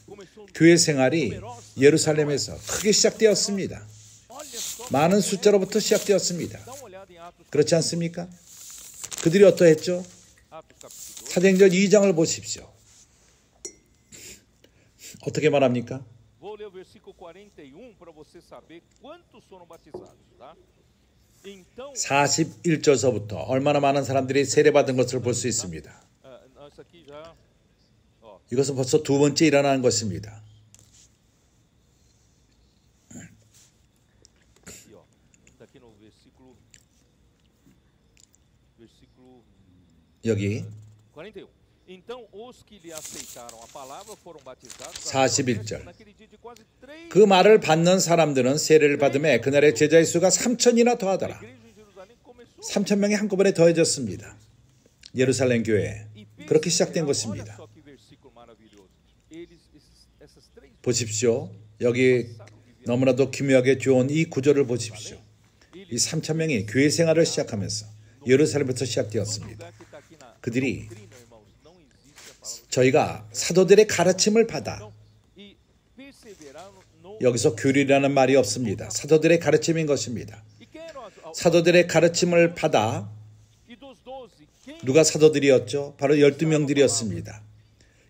교회 생활이 예루살렘에서 크게 시작되었습니다. olha só, 많은 숫자로부터 시작되었습니다. dá uma olhada em Atos, 그렇지 않습니까? 그들이 어떠했죠? capítulo 2. 사도행전 2장을 보십시오. 어떻게 말합니까? Vou ler o versículo 41 para você saber quantos foram batizados, tá? Então, 41절서부터 얼마나 많은 사람들이 세례받은 것을 볼 수 있습니다. não, isso aqui já, ó, 이것은 벌써 두 번째 일어나는 것입니다. aqui, ó, tá aqui no versículo 여기 41. Então os que lhe aceitaram a palavra foram batizados 41절. naquele dia de quase 3 그 말을 받는 사람들은 세례를 받음에 그날의 제자의 수가 3천이나 더하더라. igrejas em Jerusalém começou 3천 명이 한꺼번에 더해졌습니다. 예루살렘 교회. e 그렇게 시작된 olha 것입니다. só que versículo maravilhoso. Essas três 보십시오. 여기 너무나도 기묘하게 좋은 이 구절을 보십시오. 이 3천 명이 교회 생활을 시작하면서 예루살렘부터 시작되었습니다. lugar que está aqui na 그들이 doutrina, irmãos, não existe a palavra 저희가 사도들의 가르침을 받아, e perseveraram no 여기서 교리라는 말이 없습니다. 사도들의 가르침인 것입니다. e quem eram 사도들의 가르침을 받아, e dos 12 quem 누가 사도들이었죠? 바로 12명들이었습니다.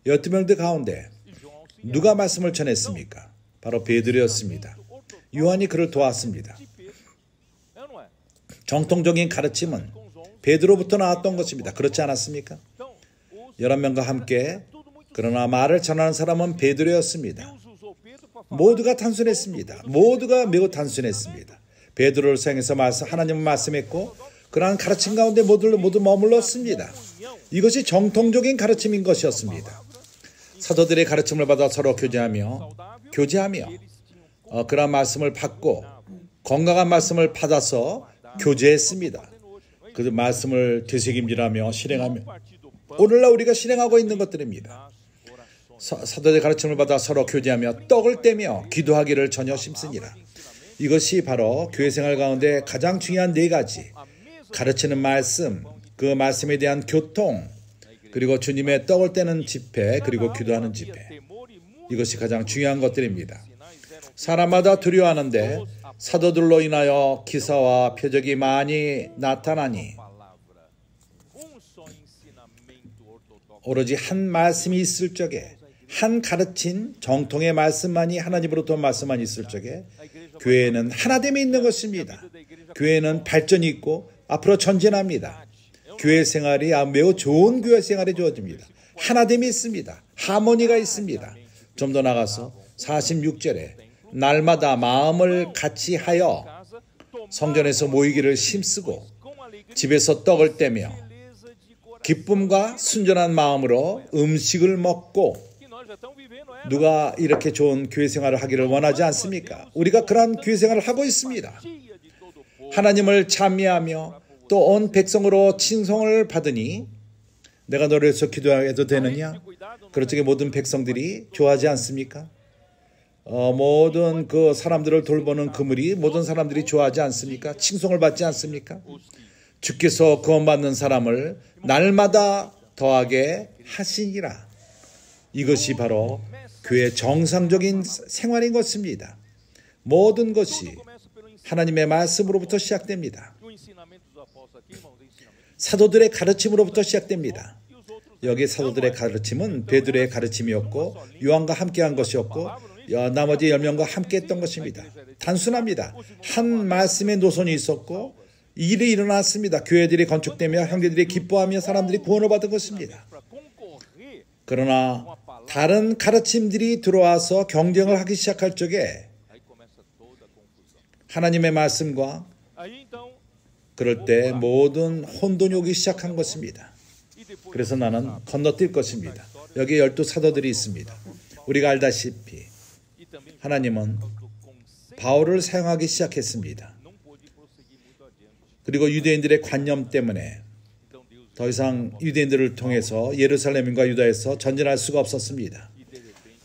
12명들 가운데 João auxiliava 누가 말씀을 전했습니까? 바로 베드로였습니다. 요한이 그를 도왔습니다. de Pedro. É ou não é? 정통적인 가르침은 Com os 11. 베드로부터 나왔던 것입니다. 그렇지 않았습니까? Então, os 11명과 함께 tudo muito 그러나 말을 전하는 사람은 베드로였습니다. Deus usou Pedro para falar. 모두가 단순했습니다. 모두가 매우 단순했습니다. 베드로를 사용해서 하나님은 말씀했고 그러한 가르침 가운데 모두 머물렀습니다. 이것이 정통적인 가르침인 것이었습니다. 사도들의 가르침을 받아 서로 교제하며 그러한 말씀을 받고 건강한 말씀을 받아서 교제했습니다. 그 말씀을 되새김질하며 실행하며 오늘날 우리가 실행하고 있는 것들입니다. 사도의 가르침을 받아 서로 교제하며 떡을 떼며 기도하기를 전혀 심쓰니라. 이것이 바로 교회 생활 가운데 가장 중요한 네 가지. 가르치는 말씀, 그 말씀에 대한 교통, 그리고 주님의 떡을 떼는 집회, 그리고 기도하는 집회. 이것이 가장 중요한 것들입니다. 사람마다 두려워하는데 사도들로 인하여 기사와 표적이 많이 나타나니 오로지 한 말씀이 있을 적에, 한 가르친 정통의 말씀만이, 하나님으로부터 말씀만 있을 적에 교회는 하나됨이 있는 것입니다. 교회는 발전이 있고 앞으로 전진합니다. 교회 생활이 매우 좋은 교회 생활이 주어집니다. 하나됨이 있습니다. 하모니가 있습니다. 좀 더 나가서 46절에 날마다 마음을 같이 하여 성전에서 모이기를 힘쓰고 집에서 떡을 떼며 기쁨과 순전한 마음으로 음식을 먹고. 누가 이렇게 좋은 교회 생활을 하기를 원하지 않습니까? 우리가 그러한 교회 생활을 하고 있습니다. 하나님을 찬미하며 또 온 백성으로 칭송을 받으니 내가 너를 위해서 기도해도 되느냐? 그렇게 모든 백성들이 좋아하지 않습니까? 모든 그 사람들을 돌보는 그물이 모든 사람들이 좋아하지 않습니까? 칭송을 받지 않습니까? 주께서 구원받는 사람을 날마다 더하게 하시니라. 이것이 바로 교회의 정상적인 생활인 것입니다. 모든 것이 하나님의 말씀으로부터 시작됩니다. 사도들의 가르침으로부터 시작됩니다. 여기 사도들의 가르침은 베드로의 가르침이었고 요한과 함께한 것이었고 나머지 10명과 함께했던 것입니다. 단순합니다. 한 말씀의 노선이 있었고 일이 일어났습니다. 교회들이 건축되며 형제들이 기뻐하며 사람들이 구원을 받은 것입니다. 그러나 다른 가르침들이 들어와서 경쟁을 하기 시작할 적에 하나님의 말씀과 그럴 때 모든 혼돈이 오기 시작한 것입니다. 그래서 나는 건너뛸 것입니다. 여기 12사도들이 있습니다. 우리가 알다시피 하나님은 바울을 사용하기 시작했습니다. 그리고 유대인들의 관념 때문에 더 이상 유대인들을 통해서 예루살렘과 유다에서 전진할 수가 없었습니다.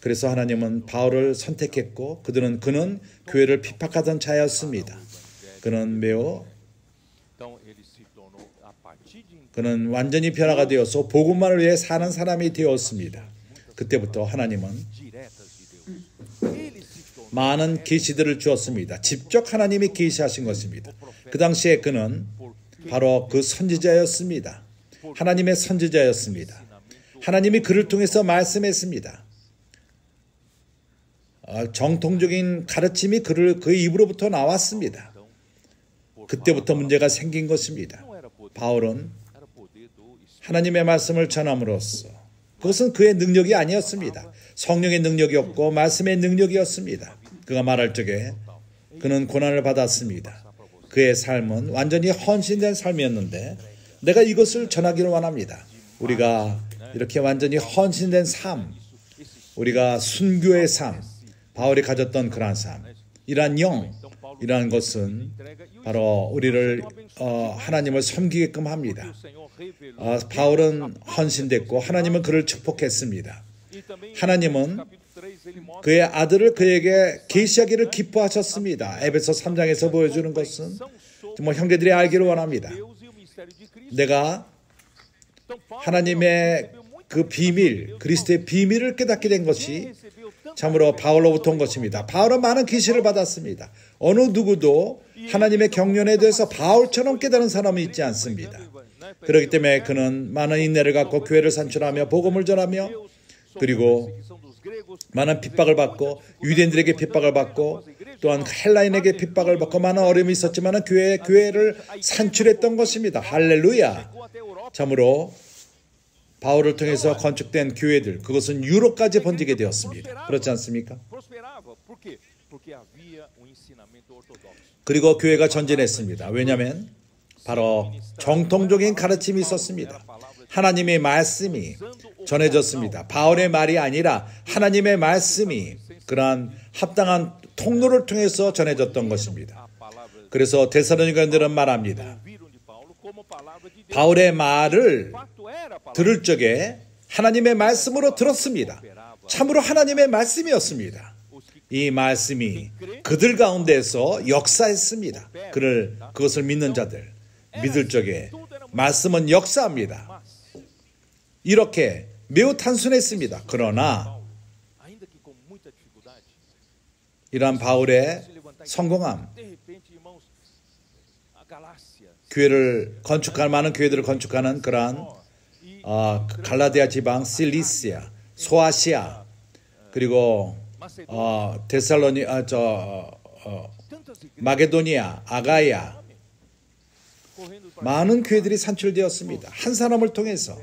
그래서 하나님은 바울을 선택했고 그는 교회를 핍박하던 자였습니다. 그는 완전히 변화가 되어서 복음만을 위해 사는 사람이 되었습니다. 그때부터 하나님은 많은 계시들을 주었습니다. 직접 하나님이 계시하신 것입니다. 그 당시에 그는 바로 그 선지자였습니다. 하나님의 선지자였습니다. 하나님이 그를 통해서 말씀했습니다. 정통적인 가르침이 그의 입으로부터 나왔습니다. 그때부터 문제가 생긴 것입니다. 바울은 하나님의 말씀을 전함으로써 그것은 그의 능력이 아니었습니다. 성령의 능력이었고 말씀의 능력이었습니다. 그가 말할 적에 그는 고난을 받았습니다. 그의 삶은 완전히 헌신된 삶이었는데 내가 이것을 전하기를 원합니다. 우리가 이렇게 완전히 헌신된 삶, 우리가 순교의 삶, 바울이 가졌던 그러한 삶, 이러한 것은 바로 우리를 하나님을 섬기게끔 합니다. 바울은 헌신됐고 하나님은 그를 축복했습니다. 하나님은 그의 아들을 그에게 계시하기를 기뻐하셨습니다. 에베소 3장에서 보여주는 것은 정말 형제들이 알기를 원합니다. 내가 하나님의 그 비밀, 그리스도의 비밀을 깨닫게 된 것이 참으로 바울로부터 온 것입니다. 바울은 많은 계시를 받았습니다. 어느 누구도 하나님의 경륜에 대해서 바울처럼 깨달은 사람은 있지 않습니다. 그렇기 때문에 그는 많은 인내를 갖고 교회를 산출하며 복음을 전하며 그리고 많은 핍박을 받고 유대인들에게 핍박을 받고 또한 헬라인에게 핍박을 받고 많은 어려움이 있었지만 교회를 산출했던 것입니다. 할렐루야. 참으로 바울을 통해서 건축된 교회들, 그것은 유럽까지 번지게 되었습니다. 그렇지 않습니까? 그리고 교회가 전진했습니다. 왜냐하면 바로 정통적인 가르침이 있었습니다. 하나님의 말씀이 전해졌습니다. 바울의 말이 아니라 하나님의 말씀이 그러한 합당한 통로를 통해서 전해졌던 것입니다. 그래서 데살로니가인들은 말합니다. 바울의 말을 들을 적에 하나님의 말씀으로 들었습니다. 참으로 하나님의 말씀이었습니다. 이 말씀이 그들 가운데서 역사했습니다. 그것을 믿는 자들, 믿을 적에 말씀은 역사합니다. 이렇게 매우 단순했습니다. 그러나 ainda que com muita dificuldade, 이러한 바울의 se levantar e 성공함, de repente, irmãos, a Galácia, 교회를 건축할 많은 교회들을 건축하는 그러한 e 갈라디아 지방, 실리시아, 소아시아, 그리고 데살로니, tantas igrejas 마게도니아, 아가야, correndo para 많은 교회들이 산출되었습니다. 한 사람을 통해서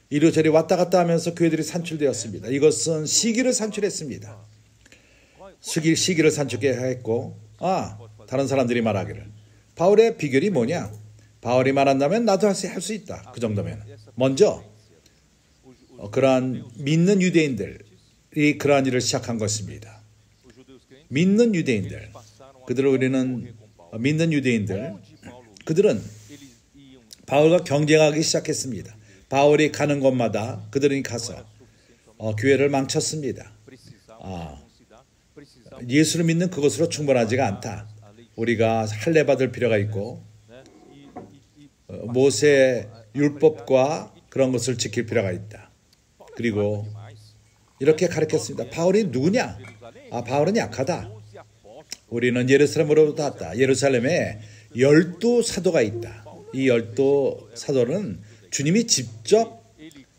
이리저리 왔다 갔다 하면서 교회들이 산출되었습니다. 이것은 시기를 산출했습니다. 시기를 산출했고, 다른 사람들이 말하기를 바울의 비결이 뭐냐? 바울이 말한다면 나도 할 수 있다. 그 정도면. 먼저 그러한 믿는 유대인들이 그러한 일을 시작한 것입니다. os judeus crentes, 믿는 유대인들, passaram a 그들을 우리는 믿는 유대인들, onde Paulo ia, 그들은 eles iam 바울과 경쟁하기 시작했습니다. 바울이 가는 곳마다 그들이 가서 교회를 망쳤습니다. precisavam circuncidar, precisavam, 예수를 믿는 그것으로 충분하지가 않다. 우리가 할례 받을 필요가 있고 né? E 모세 율법과 그런 것을 지킬 필요가 있다. 그리고 demais, 이렇게 가르쳤습니다. 바울이 누구냐? 바울은 약하다. 12 apóstolos, 우리는 예루살렘으로부터 왔다. 예루살렘에 12사도가 있다. 이 12사도는 주님이 직접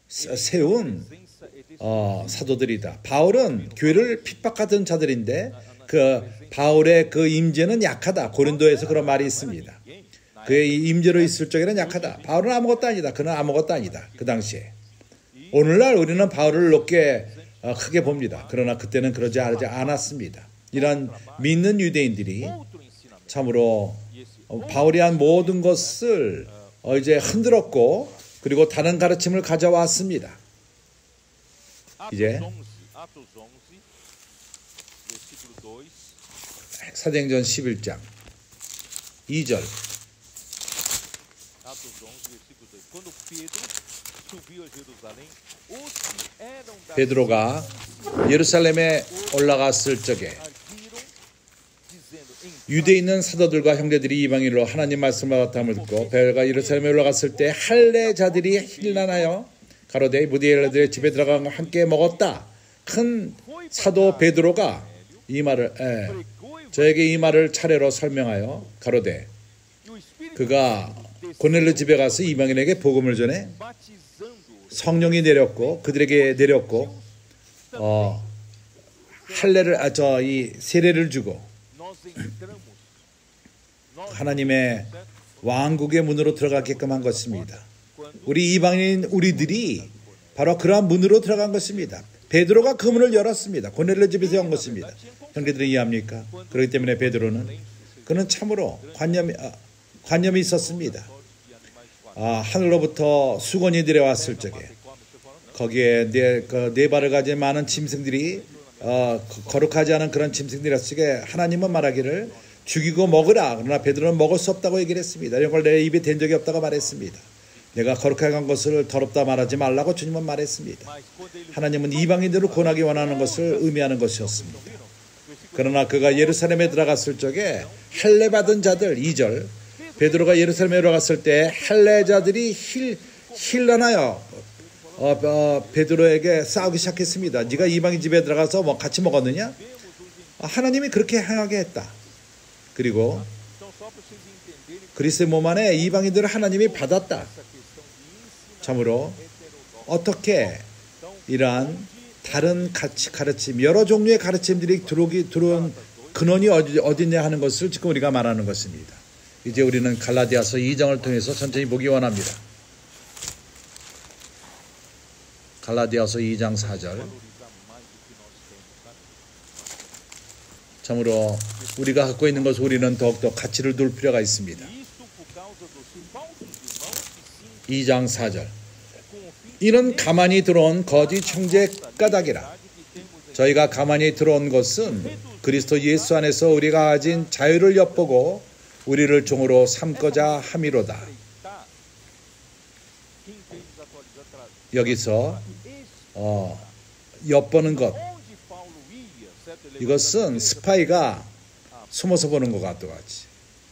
세운 presença e desse 사도들이다. 바울은 교회를 핍박하던 자들인데 그 바울의 그 임재는 약하다. 고린도에서 그런 말이 있습니다. 그의 임재로 있을 적에는 약하다. 바울은 아무것도 아니다. 그는 아무것도 아니다. 그 당시에. 오늘날 우리는 바울을 높게 크게 봅니다. 그러나 그때는 그러지 않았습니다. 이런 믿는 유대인들이 outro ensinamento. 참으로 E esse 바울이 한 모든 것을 이제 흔들었고 그리고 다른 가르침을 가져왔습니다. 이제 Atos 11, versículo 2. 사도행전 11장 2절 Atos 11, versículo 2. Quando Pedro subiu a Jerusalém, os que eram da 베드로가 예루살렘에 올라갔을 적에 ardiram, dizendo: 유대에 있는 사도들과 형제들이 이방인으로 하나님 말씀을 받았음을 듣고 베드로가 예루살렘에 올라갔을 때 할례자들이 힐난하여 가로되 무디엘라들의 집에 들어가고 함께 먹었다. 큰 사도 베드로가 이 말을 저에게 이 말을 차례로 설명하여 가로되 E o Espírito 그가 고넬료 집에 가서 이방인에게 복음을 전해 batizando-os. 성령이 내렸고 그들에게 내렸고 할례를 이 세례를 주고 Nós entramos. Nós, 하나님의 왕국의 문으로 들어가게끔 한 것입니다. 우리 이방인 우리들이 바로 그러한 문으로 들어간 것입니다. 베드로가 그 문을 열었습니다. 고넬료 집에서 연 것입니다. 형제들이 이해합니까? 그렇기 때문에 베드로는 그는 참으로 관념이 있었습니다. 하늘로부터 수건이 내려왔을 적에 거기에 네 발을 가진 많은 짐승들이 거룩하지 않은 그런 짐승들이 왔을 적에 하나님은 말하기를 죽이고 먹으라. 그러나 베드로는 먹을 수 없다고 얘기를 했습니다. 이런 걸 내 입에 댄 적이 없다고 말했습니다. 내가 거룩하게 한 것을 더럽다 말하지 말라고 주님은 말했습니다. 하나님은 이방인들을 구원하기 원하는 것을 의미하는 것이었습니다. 그러나 그가 예루살렘에 들어갔을 적에 할례 받은 자들 2절 베드로가 예루살렘에 들어갔을 때 할례자들이 힐난하여 베드로에게 싸우기 시작했습니다. 네가 이방인 집에 들어가서 뭐 같이 먹었느냐? 하나님이 그렇게 행하게 했다. 그리고 então, só para vocês entenderem 그리스도의 몸 안에 이방인들을 하나님이 받았다. essa questão de 참으로 어떻게 이러한 다른 가르침, 여러 종류의 가르침들이 들어온 근원이 어디냐 하는 것을 지금 우리가 말하는 것입니다. 이제 우리는 갈라디아서 2장을 통해서 천천히 보기 원합니다. 갈라디아서 2장 4절. valorizar mais do que nós temos, sabe? 참으로 우리가 갖고 있는 것을 우리는 더욱더 가치를 둘 필요가 있습니다. Isto por causa dos falsos irmãos que 2장 4절. com o fim 이는 가만히 들어온 거짓 형제 까닭이라. que temos em 저희가 가만히 들어온 것은 그리스도 예수 안에서 우리가 가진 자유를 엿보고 우리를 종으로 삼고자 함이로다. acreditar. Quem tem desatualizado 여기서 엿보는 것, onde Paulo ia, certo? Ele 이것은 스파이가 숨어서 보는 것 같지.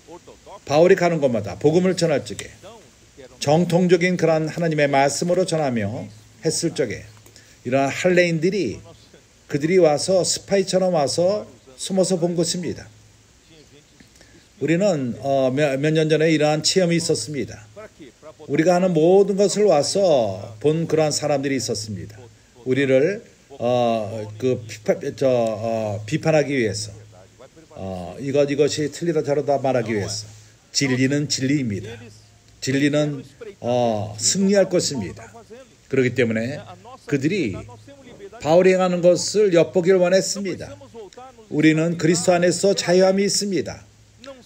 ortodoxo, 바울이 가는 곳마다 복음을 전할 적에 então, 정통적인 그런 하나님의 말씀으로 전하며 했을 적에 이러한 할례인들이 그들이 와서 스파이처럼 와서 숨어서 본 것입니다. 우리는 몇 년 전에 이러한 체험이 있었습니다. 우리가 하는 모든 것을 와서 본 그러한 사람들이 있었습니다. 우리를 비판하기 위해서 이것이 틀리다 저러다 말하기 위해서. 진리는 진리입니다. 진리는 승리할 것입니다. 그렇기 때문에 그들이 바울이 행하는 것을 엿보기를 원했습니다. 우리는 그리스도 안에서 자유함이 있습니다.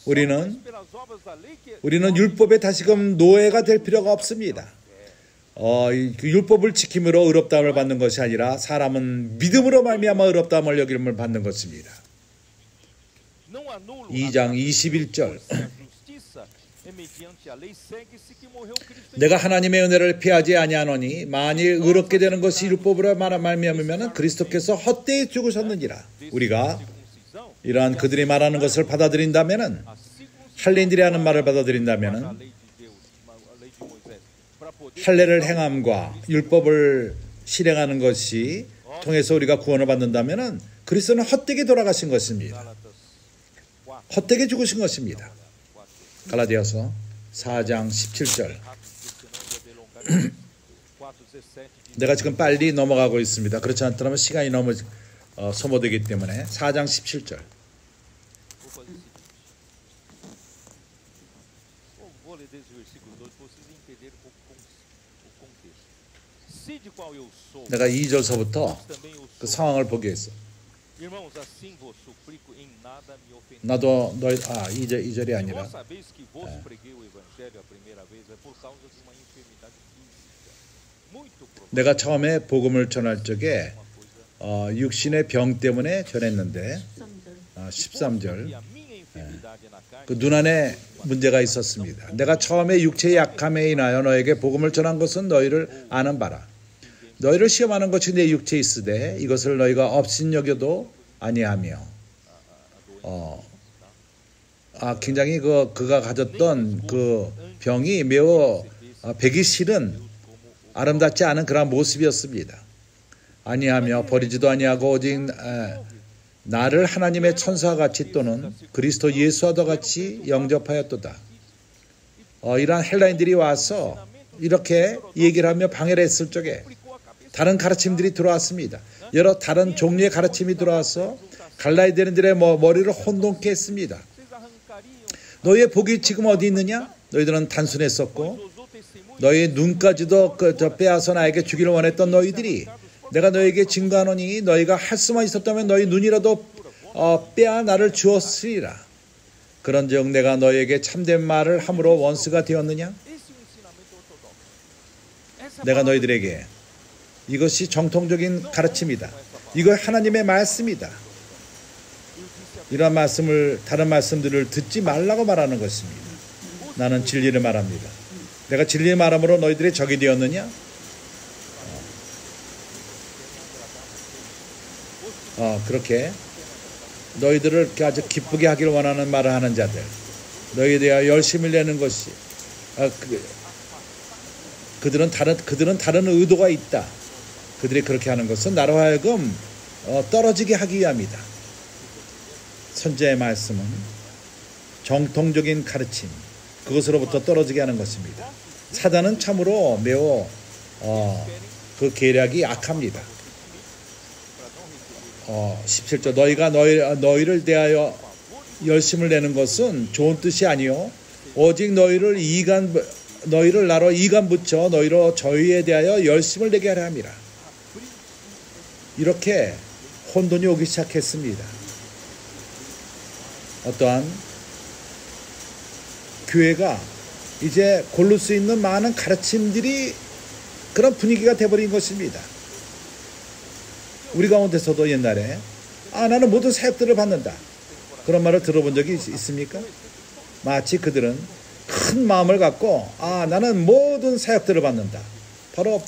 우리는 율법에 다시금 노예가 될 필요가 없습니다. 그 율법을 지킴으로 의롭다함을 받는 것이 아니라 사람은 믿음으로 말미암아 의롭다함을 여김을 받는 것입니다. 2장 21절 내가 하나님의 은혜를 피하지 아니하노니 만일 의롭게 되는 것이 율법으로 말미암으면 그리스도께서 헛되이 죽으셨느니라. 우리가 이러한 그들이 말하는 것을 받아들인다면은 할례인들이 하는 말을 받아들인다면은 할례를 행함과 율법을 실행하는 것이 통해서 우리가 구원을 받는다면은 그리스도는 헛되게 돌아가신 것입니다. 헛되게 죽으신 것입니다. 갈라디아서 4장 17절 내가 지금 빨리 넘어가고 있습니다. 그렇지 않다면 시간이 너무 소모되기 때문에 4장 17절 내가 2절서부터 그 상황을 보게 했어. 나도 너희 2절이 아니라 내가 처음에 복음을 전할 적에 육신의 병 때문에 전했는데 13절 그 눈안에 문제가 있었습니다. 내가 처음에 육체의 약함에 인하여 너에게 복음을 전한 것은 너희를 아는 바라. 너희를 시험하는 것이 내 육체에 있으되 이것을 너희가 업신여겨도 아니하며 굉장히 그가 가졌던 그 병이 매우 배기 싫은 아름답지 않은 그런 모습이었습니다. 아니하며 버리지도 아니하고 오직 나를 하나님의 천사와 같이 또는 그리스도 예수와 같이 영접하였도다. 이러한 헬라인들이 와서 이렇게 얘기를 하며 방해를 했을 적에 다른 가르침들이 들어왔습니다. 여러 다른 종류의 가르침이 들어와서 갈라디아인들의 머리를 혼돈케 했습니다. 너희의 복이 지금 어디 있느냐? 너희들은 단순했었고 너희 눈까지도 빼앗아 나에게 주기를 원했던 너희들이 내가 너희에게 증거하노니 너희가 할 수만 있었다면 너희 눈이라도 빼앗아 나를 주었으리라. 그런즉 내가 너희에게 참된 말을 함으로 원수가 되었느냐? 내가 너희들에게 이것이 정통적인 가르침이다. 이거 하나님의 말씀이다. 이러한 말씀을 다른 말씀들을 듣지 말라고 말하는 것입니다. 나는 진리를 말합니다. 내가 진리를 말함으로 너희들의 적이 되었느냐? 그렇게 너희들을 아주 기쁘게 하기를 원하는 말을 하는 자들, 너희에 대하여 열심을 내는 것이 그들은 다른 의도가 있다. 그들이 그렇게 하는 것은 나로 하여금 떨어지게 하기 위함이다. 선지자의 말씀은 정통적인 가르침, 그것으로부터 떨어지게 하는 것입니다. 사단은 참으로 매우 그 계략이 악합니다. 17절 너희가 너희를 대하여 열심을 내는 것은 좋은 뜻이 아니요 오직 너희를 나로 이간 붙여 너희로 저희에 대하여 열심을 내게 하려 함이라. 이렇게 혼돈이 오기 시작했습니다. 어떠한 교회가 이제 고를 수 있는 많은 가르침들이 그런 분위기가 돼버린 것입니다. 우리 가운데서도 옛날에 나는 모든 사역들을 받는다. 그런 말을 들어본 적이 있습니까? 마치 그들은 큰 마음을 갖고 나는 모든 사역들을 받는다. 바로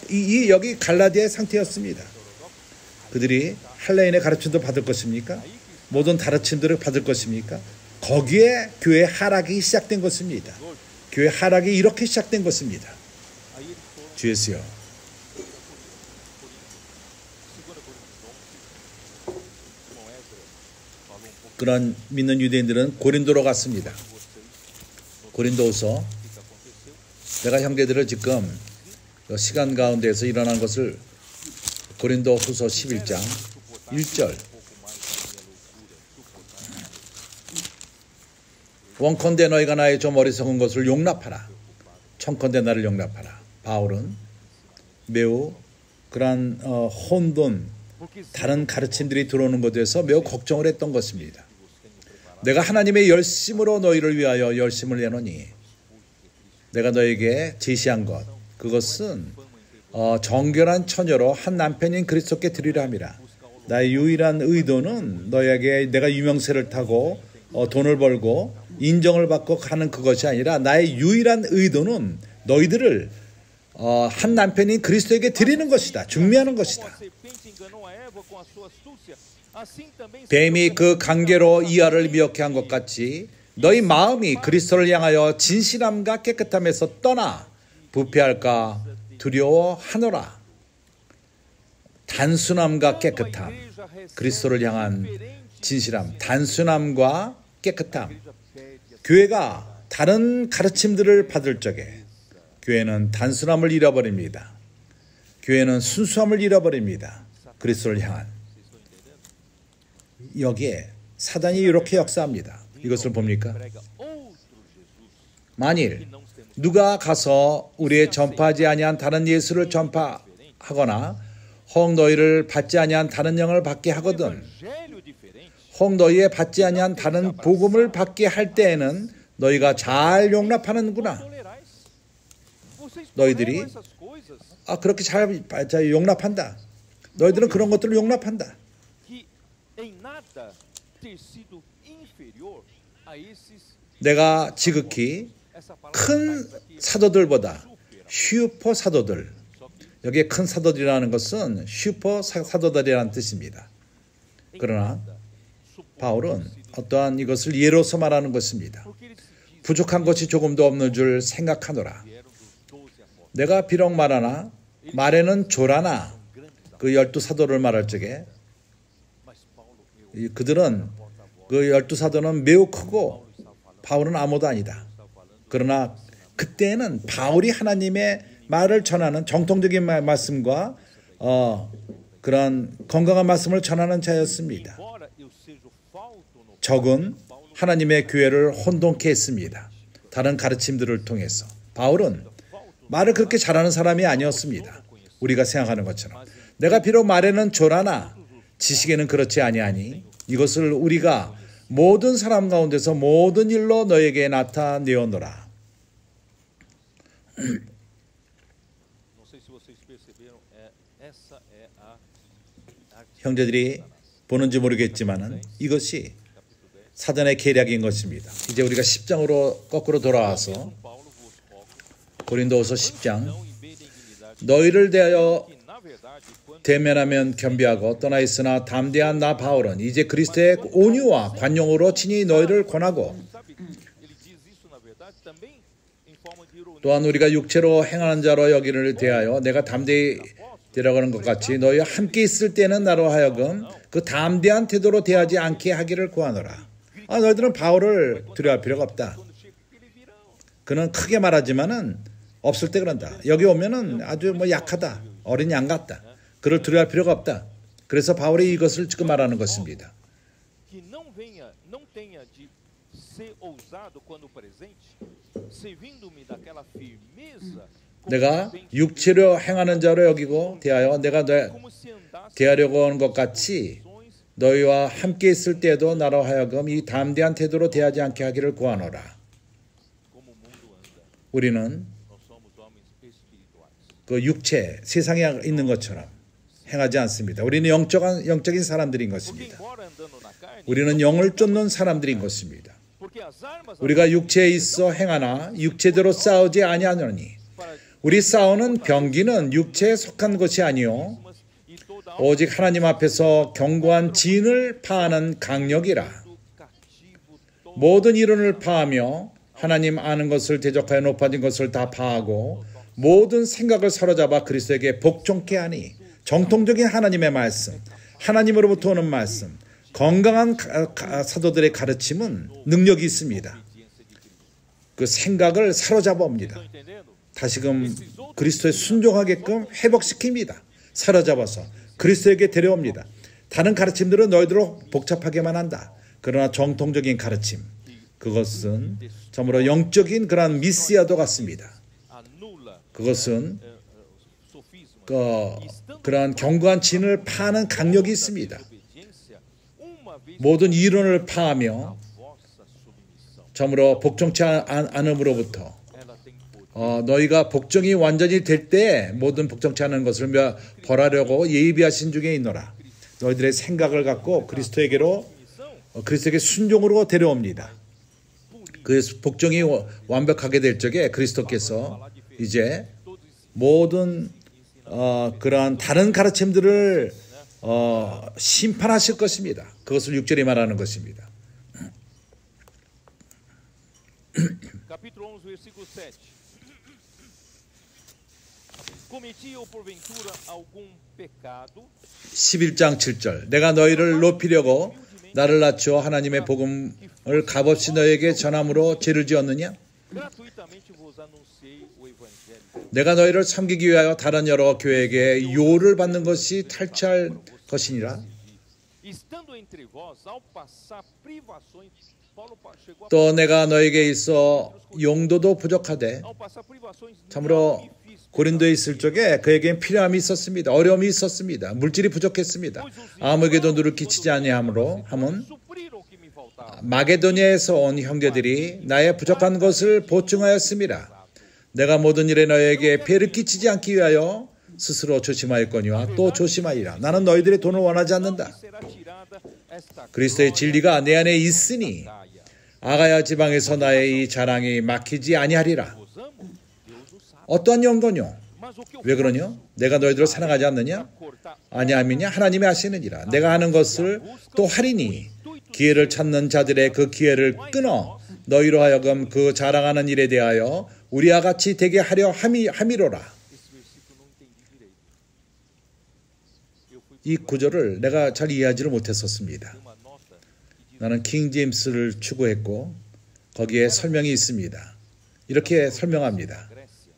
여기 갈라디아의 상태였습니다. 그들이 할례인의 가르침도 받을 것입니까? 모든 가르침들을 받을 것입니까? 거기에 교회의 하락이 시작된 것입니다. 교회 하락이 이렇게 시작된 것입니다. Aí eles foram, 주 예수여. segunda Coríntios 11, irmão Ezra falou um pouco 그런 믿는 유대인들은 고린도로 갔습니다. com vocês 고린도후서. o que aconteceu. 내가 형제들을 지금 시간 가운데에서 일어난 것을 고린도후서 11장 1절. 원컨대 너희가 나의 좀 어리석은 것을 용납하라. 청컨대 나를 용납하라. 바울은 매우 그러한 혼돈, 다른 가르침들이 들어오는 것에 대해서 매우 걱정을 했던 것입니다. 내가 하나님의 열심으로 너희를 위하여 열심을 내노니 내가 너에게 제시한 것, 그것은 정결한 처녀로 한 남편인 그리스도께 드리려 함이라. 나의 유일한 의도는 너에게 내가 유명세를 타고 돈을 벌고 인정을 받고 가는 그것이 아니라 나의 유일한 의도는 너희들을 한 남편인 그리스도에게 드리는 것이다. 중매하는 것이다. 뱀이 그 관계로 이하를 미혹해 한 것 같이 너희 마음이 그리스도를 향하여 진실함과 깨끗함에서 떠나 부패할까 두려워하노라. 단순함과 깨끗함, 그리스도를 향한 진실함, 단순함과 깨끗함. 교회가 다른 가르침들을 받을 적에 교회는 단순함을 잃어버립니다. 교회는 순수함을 잃어버립니다. 그리스도를 향한. 여기에 사단이 이렇게 역사합니다. 이것을 봅니까? 만일 누가 가서 우리의 전파하지 아니한 다른 예수를 전파하거나 혹 너희를 받지 아니한 다른 영을 받게 하거든 혹 너희의 받지 아니한 다른 복음을 받게 할 때에는 너희가 잘 용납하는구나. 너희들이 그렇게 잘 용납한다. 너희들은 그런 것들을 용납한다. 내가 지극히 큰 사도들보다 슈퍼 사도들, 여기에 큰 사도들이라는 것은 슈퍼 사도들이라는 뜻입니다. 그러나 바울은 어떠한 이것을 예로서 말하는 것입니다. 부족한 것이 조금도 없는 줄 생각하노라. 내가 비록 말하나 말에는 조라나 그 12사도를 말할 적에 그들은 그 12사도는 매우 크고 바울은 아무도 아니다. 그러나 그때는 바울이 하나님의 말을 전하는 정통적인 말씀과 그런 건강한 말씀을 전하는 자였습니다. 적은 하나님의 교회를 혼돈케 했습니다. 다른 가르침들을 통해서. 바울은 말을 그렇게 잘하는 사람이 아니었습니다. 우리가 생각하는 것처럼. 내가 비록 말에는 조라나 지식에는 그렇지 아니하니 이것을 우리가 모든 사람 가운데서 모든 일로 너에게 나타내어노라. 형제들이 보는지 모르겠지만 이것이 사단의 계략인 것입니다. 이제 우리가 10장으로 거꾸로 돌아와서 고린도후서 10장 너희를 대하여 대면하면 겸비하고 떠나 있으나 담대한 나 바울은 이제 그리스도의 온유와 관용으로 친히 너희를 권하고 또한 우리가 육체로 행하는 자로 여기를 대하여 내가 담대히 대라고하는 것 같이 너희와 함께 있을 때는 나로 하여금 그 담대한 태도로 대하지 않게 하기를 구하노라. 너희들은 바울을 두려워할 필요가 없다. 그는 크게 말하지만은 없을 때 그런다. 여기 오면은 아주 약하다. 어린 양 같다. 그를 두려워할 필요가 없다. 그래서 바울이 이것을 지금 말하는 것입니다. 내가 육체로 행하는 자로 여기고 대하여 내가 대하려고 하는 것 같이 너희와 함께 있을 때도 나로 하여금 이 담대한 태도로 대하지 않게 하기를 구하노라. 우리는 그 육체, 세상에 있는 것처럼 행하지 않습니다. 우리는 영적인 사람들인 것입니다. 우리는 영을 쫓는 사람들인 것입니다. 우리가 육체에 있어 행하나 육체대로 싸우지 아니하노니 우리 싸우는 병기는 육체에 속한 것이 아니요 오직 하나님 앞에서 견고한 진을 파하는 강력이라. 모든 이론을 파하며 하나님 아는 것을 대적하여 높아진 것을 다 파하고 모든 생각을 사로잡아 그리스도에게 복종케 하니 정통적인 하나님의 말씀, 하나님으로부터 오는 말씀, 건강한 사도들의 가르침은 능력이 있습니다. 그 생각을 사로잡아 옵니다. 다시금 그리스도에 순종하게끔 회복시킵니다. 사로잡아서 그리스도에게 데려옵니다. 다른 가르침들은 너희들을 복잡하게만 한다. 그러나 정통적인 가르침, 그것은 참으로 영적인 그러한 미시아도 같습니다. 그것은 그러한 견고한 진을 파는 강력이 있습니다. 모든 이론을 파하며 참으로 복종치 않음으로부터 너희가 복종이 완전히 될 때 모든 복종치 않은 것을 벌하려고 예비하신 중에 있노라. 너희들의 생각을 갖고 그리스도에게 순종으로 데려옵니다. 그 복종이 완벽하게 될 적에 그리스도께서 이제 모든 그러한 다른 가르침들을 심판하실 것입니다. 그것을 6절이 말하는 것입니다. Capítulo 11, versículo 7. Cometi eu porventura algum pecado? 11장 7절. 내가 너희를 높이려고 나를 낮추어 하나님의 복음을 값없이 너희에게 전함으로 죄를 지었느냐? Gratuitamente vos anunciei o evangelho. 내가 너희를 섬기기 위하여 다른 여러 교회에게 요를 받는 것이 탈취할 것이니라. Estando entre vós, ao passar privações, Paulo chegou a 또 내가 너에게 있어 용도도 부족하되 ao passar privações 참으로 고린도에 있을 적에 그에겐 필요함이 있었습니다. 어려움이 있었습니다. 물질이 부족했습니다. 아무에게도 누를 끼치지 아니함으로 함은 suprir o que me faltava. 마게도니아에서 온 형제들이 나의 부족한 것을 보충하였습니다. 내가 모든 일에 너에게 피해를 끼치지 않기 위하여 스스로 조심하였거니와 또 조심하리라. 나는 너희들의 돈을 원하지 않는다. Será tirada esta 그리스도의 진리가 내 안에 있으니 daia. 아가야 지방에서 나의 이 자랑이 막히지 아니하리라. Vos amo? Deus o sabe. 어떠한 연고뇨? Mas o que eu 왜 그러냐? 내가 너희들을 사랑하지 않느냐? cortar 아니함이냐? 하나님이 아시느니라. 내가 하는 것을 또 하리니 기회를 찾는 자들의 그 기회를 끊어 너희로 하여금 그 자랑하는 일에 대하여 우리와 같이 되게 하려 함이로라. esse versículo não entendi direito. Eu fui 이 구절을 내가 잘 이해하지를 못했었습니다. uma nota que diz 나는 킹 제임스를 추구했고 거기에 설명이 있습니다. 이렇게 설명합니다. Grécia.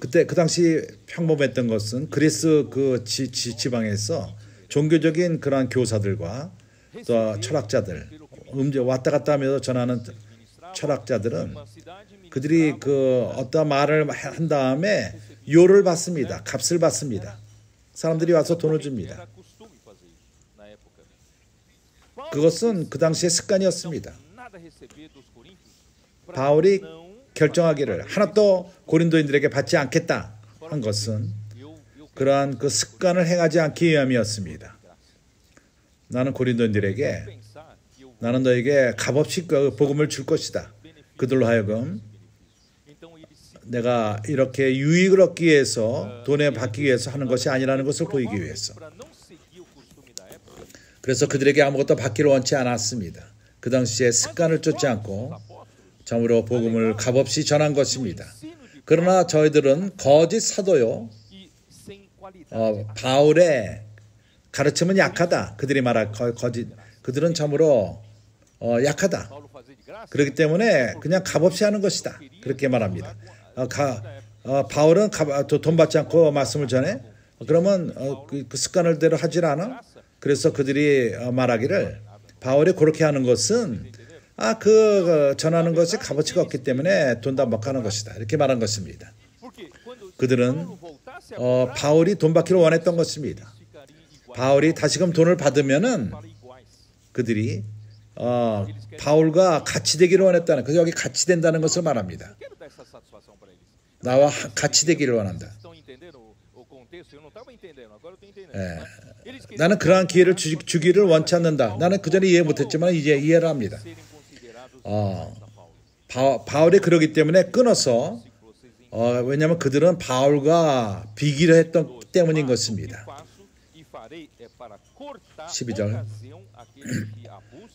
그때 그 당시 평범했던 것은 그리스 그 지방에서 종교적인 그러한 교사들과 또 철학자들 왔다 갔다 하면서 전하는 철학자들은 Uma cidade me 그들이 그 어떤 말을 한 다음에 요를 받습니다. 값을 받습니다. 사람들이 와서 돈을 줍니다. era costume fazer isso na época. 그것은 그 당시의 습관이었습니다. Nada receber dos coríntios. Para 바울이 não 결정하기를 하나도 고린도인들에게 받지 않겠다 한 것은 eu 그러한 그 습관을 행하지 않기 위함이었습니다. 나는 고린도인들에게 pensar que eu 나는 너에게 값없이 그 복음을 줄 것이다. 그들로 하여금 então eles se 내가 이렇게 유익을 얻기 위해서 돈에 받기 위해서 하는 것이 아니라는 것을 보이기 위해서. para não seguir o costume da época. 그래서 그들에게 아무것도 받기를 원치 않았습니다. 그 당시에 습관을 쫓지 않고 참으로 복음을 값없이 전한 것입니다. 그러나 저희들은 거짓 사도요. E sem qualidade. 바울의 가르침은 약하다. 그들이 말할 거짓. 그들은 참으로 약하다. Paulo fazer de graça. 그렇기 때문에 그냥 값없이 하는 것이다. 그렇게 말합니다. 바울은 돈 받지 않고 말씀을 전해? 그러면 그 습관을 대로 하질 않아? 그래서 그들이 말하기를 바울이 그렇게 하는 것은 전하는 것이 값어치가 없기 때문에 돈도 안 받고 하는 것이다. 이렇게 말한 것입니다. Porque quando 그들은 Paulo voltasse a 바울이 돈 받기를 원했던 것입니다. ficariam iguais 바울이 다시금 돈을 받으면은 para iguais. 그들이 바울과 같이 되기를 원했다는, 그래서 여기 같이 된다는 것을 말합니다. Quero dar essa satisfação para eles. 나와 같이 되기를 원한다. Estão entendendo o contexto? Eu não estava entendendo, agora eu estou entendendo. 예. né? Eles queriam 나는 그러한 기회를 주기를 원치 않는다. 나는 그전에 이해 못했지만 이제 이해를 합니다. serem considerados da Paulo. 바울이 그러기 때문에 끊어서 왜냐하면 그들은 바울과 비기를 했던 때문인 것입니다. Faço e farei é 12절.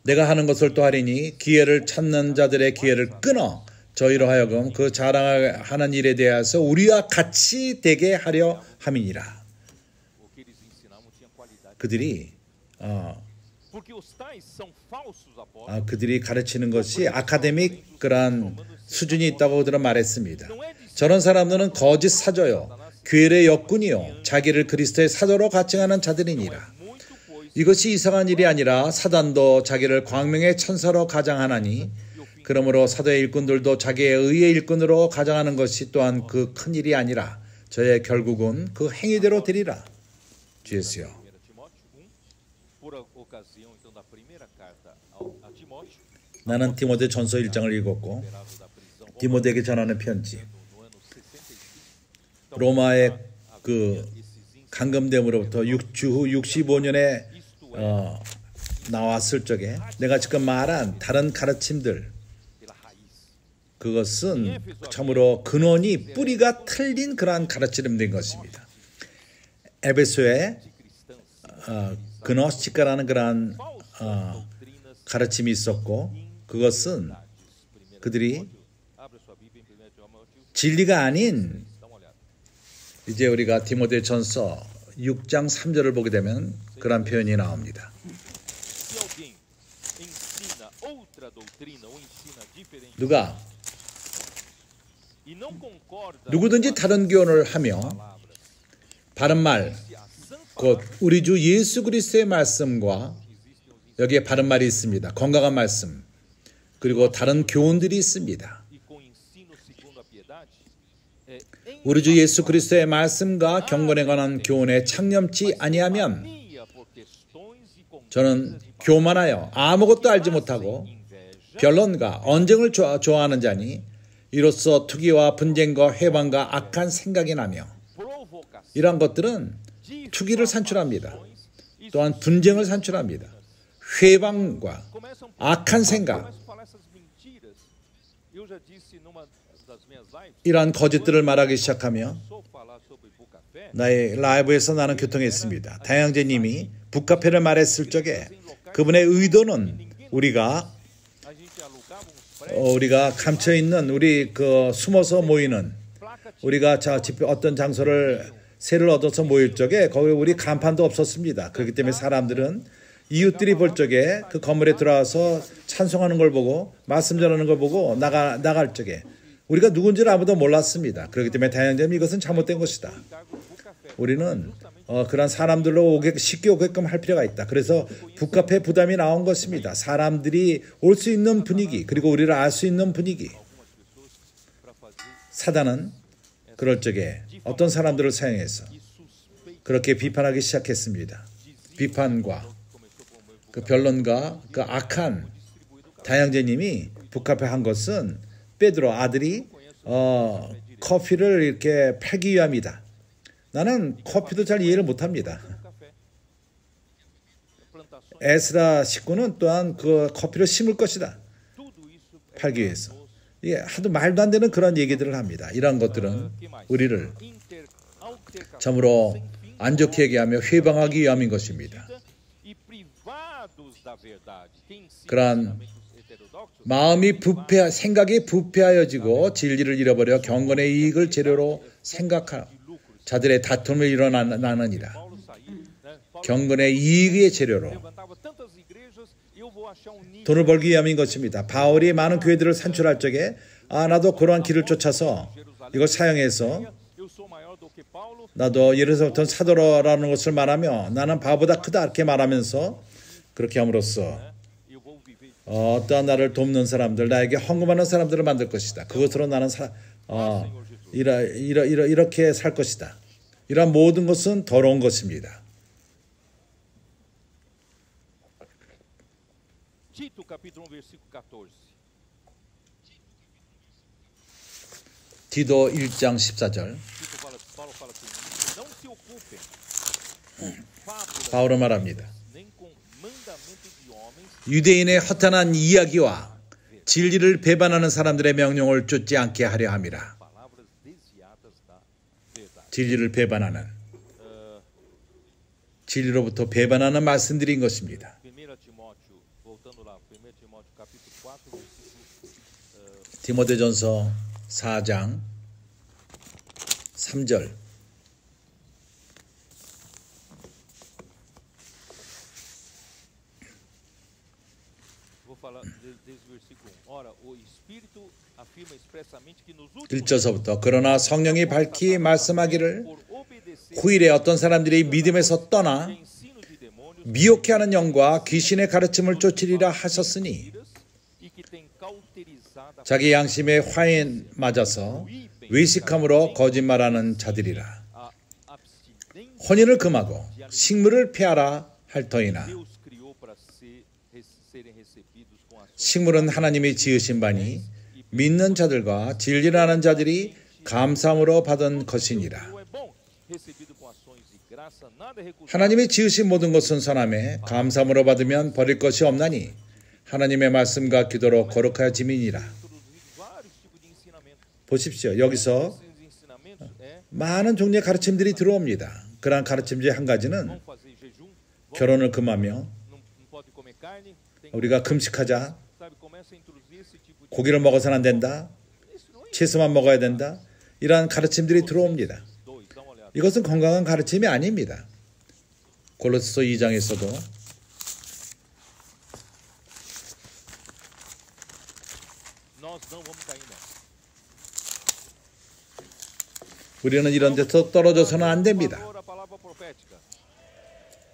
내가 하는 것을 또 하리니 기회를 찾는 자들의 기회를 끊어 저희로 하여금 그 자랑하는 일에 대해서 우리와 같이 되게 하려 함이니라. 그들이 가르치는 것이 아카데믹 그런 수준이 있다고 그들은 말했습니다. 저런 사람들은 거짓 사저요, 괴뢰 역군이요, 자기를 그리스도의 사도로 가칭하는 자들이니라. 이것이 이상한 일이 아니라 사단도 자기를 광명의 천사로 가장하나니 그러므로 사도의 일꾼들도 자기의 의의 일꾼으로 가장하는 것이 또한 그 큰 일이 아니라 저의 결국은 그 행위대로 되리라. 주 예수여. 나는 디모데 전서 1장을 읽었고 디모데에게 전하는 편지, 로마의 그 감금됨으로부터 주후 65년에 나왔을 적에 내가 지금 말한 다른 가르침들, 그것은 참으로 근원이 뿌리가 틀린 그러한 가르침인 것입니다. 에베소에 그노스티카라는 그러한 가르침이 있었고, 그것은 그들이 진리가 아닌, 이제 우리가 디모데전서 6장 3절을 보게 되면 그런 표현이 나옵니다. 누구든지 다른 교훈을 하며 바른 말, 곧 우리 주 예수 그리스도의 말씀과, 여기에 바른 말이 있습니다. 건강한 말씀, 그리고 다른 교훈들이 있습니다. 우리 주 예수 그리스도의 말씀과 경건에 관한 교훈에 창념치 아니하면 저는 교만하여 아무것도 알지 못하고 변론과 언쟁을 좋아하는 자니 이로써 투기와 분쟁과 회방과 악한 생각이 나며, 이러한 것들은 투기를 산출합니다. 또한 분쟁을 산출합니다. 회방과 악한 생각, 이러한 거짓들을 말하기 시작하며, 나의 라이브에서 나는 교통했습니다. 다양제님이 북카페를 말했을 적에 그분의 의도는 우리가 감춰있는, 우리 숨어서 모이는, 우리가 어떤 장소를 세를 얻어서 모일 적에 거기 우리 간판도 없었습니다. 그렇기 때문에 사람들은 이웃들이 볼 적에 그 건물에 들어와서 찬송하는 걸 보고 말씀 전하는 걸 보고 나갈 적에 우리가 누군지를 아무도 몰랐습니다. 그렇기 때문에 다양제님, 이것은 잘못된 것이다. 우리는 그런 사람들로 쉽게 오게끔 할 필요가 있다. 그래서 북카페 부담이 나온 것입니다. 사람들이 올 수 있는 분위기, 그리고 우리를 알 수 있는 분위기. 사단은 그럴 적에 어떤 사람들을 사용해서 그렇게 비판하기 시작했습니다. 비판과 그 변론과 그 악한, 다양제님이 북카페 한 것은 베드로 아들이 커피를 이렇게 팔기 위함이다. 나는 커피도 잘 이해를 못합니다. 에스라 식구는 또한 그 커피를 심을 것이다. 팔기 위해서. 이게 하도 말도 안 되는 그런 얘기들을 합니다. 이러한 것들은 우리를 참으로 안 좋게 얘기하며 회방하기 위함인 것입니다. 그러한 마음이 생각이 부패하여지고 진리를 잃어버려 경건의 이익을 재료로 생각하는 자들의 다툼을 일어나느니라. 경건의 이익의 재료로 돈을 벌기 위함인 것입니다. 바울이 많은 교회들을 산출할 적에 나도 그러한 길을 쫓아서 이걸 사용해서 나도 예루살렘부터 사도라는 것을 말하며 나는 바보다 크다 이렇게 말하면서 그렇게 함으로써 어떠한 나를 돕는 사람들, 나에게 헌금하는 사람들을 만들 것이다. 그것으로 나는 이렇게 살 것이다. 이러한 모든 것은 더러운 것입니다. 디도 1장 14절. 바울은 말합니다. 유대인의 허탄한 이야기와 진리를 배반하는 사람들의 명령을 쫓지 않게 하려 함이라. 진리로부터 배반하는 말씀들인 것입니다. 1 Timóteo, voltando lá, 1 Timóteo capítulo 4, versículo 디모데전서 4장 3절. vou falar desde o versículo 1. Ora, o Espírito afirma expressamente que nos últimos 1절서부터 그러나 성령이 밝히 말씀하기를 por obedecer 후일에 어떤 사람들이 믿음에서 떠나 ensino de demônios 미혹해 하는 영과 귀신의 가르침을 쫓으리라 하셨으니 e que tem cauterizado a 자기 양심에 화인 맞아서 외식함으로 거짓말하는 자들이라. abstinência 혼인을 금하고 식물을 피하라 할 터이나 Deus criou para serem recebidos com ações 식물은 하나님이 지으신 바니 믿는 자들과 진리라는 자들이 감사함으로 받은 것이니라. é bom, recebido com ações de graça, nada é recusado. 하나님이 지으신 모든 것은 선함에 감사함으로 받으면 버릴 것이 없나니 하나님의 말씀과 기도로 거룩하여 지민이라. Introduzido vários tipos de ensinamento. 보십시오. 여기서 Esses ensinamentos é 많은 종류의 가르침들이 들어옵니다. 그러한 가르침 중에 한 가지는 vamos fazer jejum, 결혼을 금하며 não pode comer carne, tem, 우리가 금식하자, sabe, começa a introduzir esse tipo de 고기를 먹어서는 안 된다, isso não é 채소만 먹어야 된다, 이러한 가르침들이 들어옵니다. dois, dá uma olhada. 이것은 건강한 가르침이 아닙니다. 골로새서 2장에서도 Nós não vamos cair nessa. 우리는 이런 데서 떨어져서는 안 됩니다. Valor à palavra profética.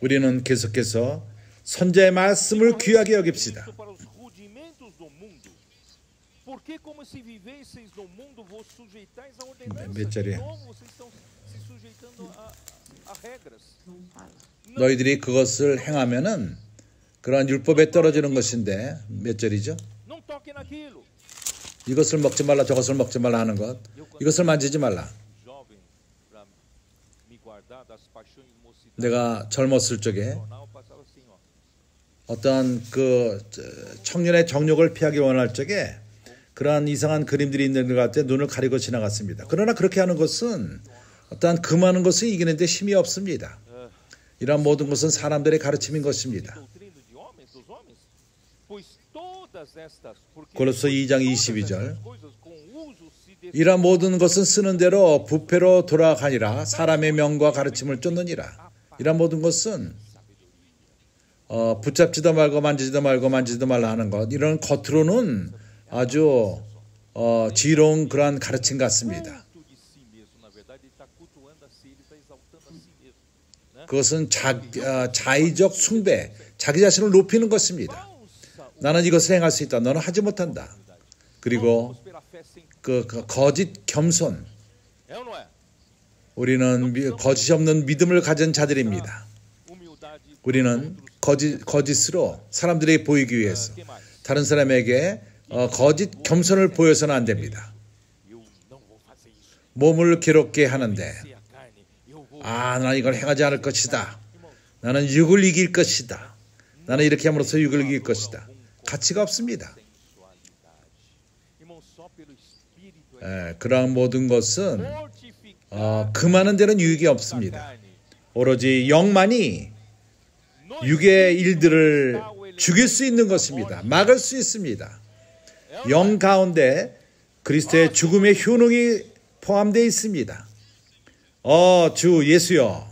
우리는 계속해서 선지자의 말씀을 귀하게 여깁시다. Isso para os rudimentos do mundo. Porque como se vivesseis no mundo, vos sujeitais a ordenanças. 몇 절이야? De novo, vocês estão se sujeitando a regras. 너희들이 그것을 행하면은 그러한 율법에 떨어지는 것인데 몇 절이죠? Não toque naquilo. 이것을 먹지 말라 저것을 먹지 말라 하는 것, 이것을 만지지 말라. Jovem, para me guardar das paixões de mocidade. 내가 젊었을 적에 Jornal passava assim, ó. 어떠한 그 청년의 정욕을 피하기 원할 적에 그러한 이상한 그림들이 있는 것 같아 눈을 가리고 지나갔습니다. 그러나 그렇게 하는 것은 어떠한 금하는 것을 이기는데 힘이 없습니다. 이러한 모든 것은 사람들의 가르침인 것입니다. Doutrina de homens, dos homens. Pois todas estas, porque 골로새 2장 todas 22절. estas coisas com uso se 이러한 모든 것은 쓰는 대로 부패로 돌아가니라. 사람의 명과 가르침을 쫓느니라. 이러한 모든 것은 붙잡지도 말고 만지지도 말고 만지지도 말라 하는 것, 이런 겉으로는 아주 지혜로운 그러한 가르침 같습니다. culto de si mesmo, na verdade, ele está cultuando a si, ele está exaltando a si mesmo. Né? 그것은 자의적 숭배, 자기 자신을 높이는 것입니다. Falsa 나는 이것을 행할 수 있다. 너는 하지 못한다. 그리고 pela fé sem. 그 거짓 겸손, É ou não é? 우리는 거짓이 없는 믿음을 가진 자들입니다. Humildade. 우리는 거짓으로 사람들에게 보이기 위해서 Que mais? 다른 사람에게 거짓 겸손을 보여서는 안 됩니다. Eu não vou fazer isso. 몸을 괴롭게 하는데 Se a carne, eu vou. 나는 이걸 행하지 않을 것이다. 나는 육을 이길 것이다. 나는 이렇게 함으로써 육을 이길 것이다. 가치가 없습니다. Sensualidade. Irmão, só pelo Espírito é 그러한 모든 것은 mortificar 금하는 데는 유익이 a 없습니다. carne. 오로지 영만이 No 육의 Espírito 일들을 está o elemento 죽일 수 있는 것입니다. 막을 수 있습니다. 영 가운데 그리스도의 죽음의 효능이 포함되어 있습니다. 주 예수여.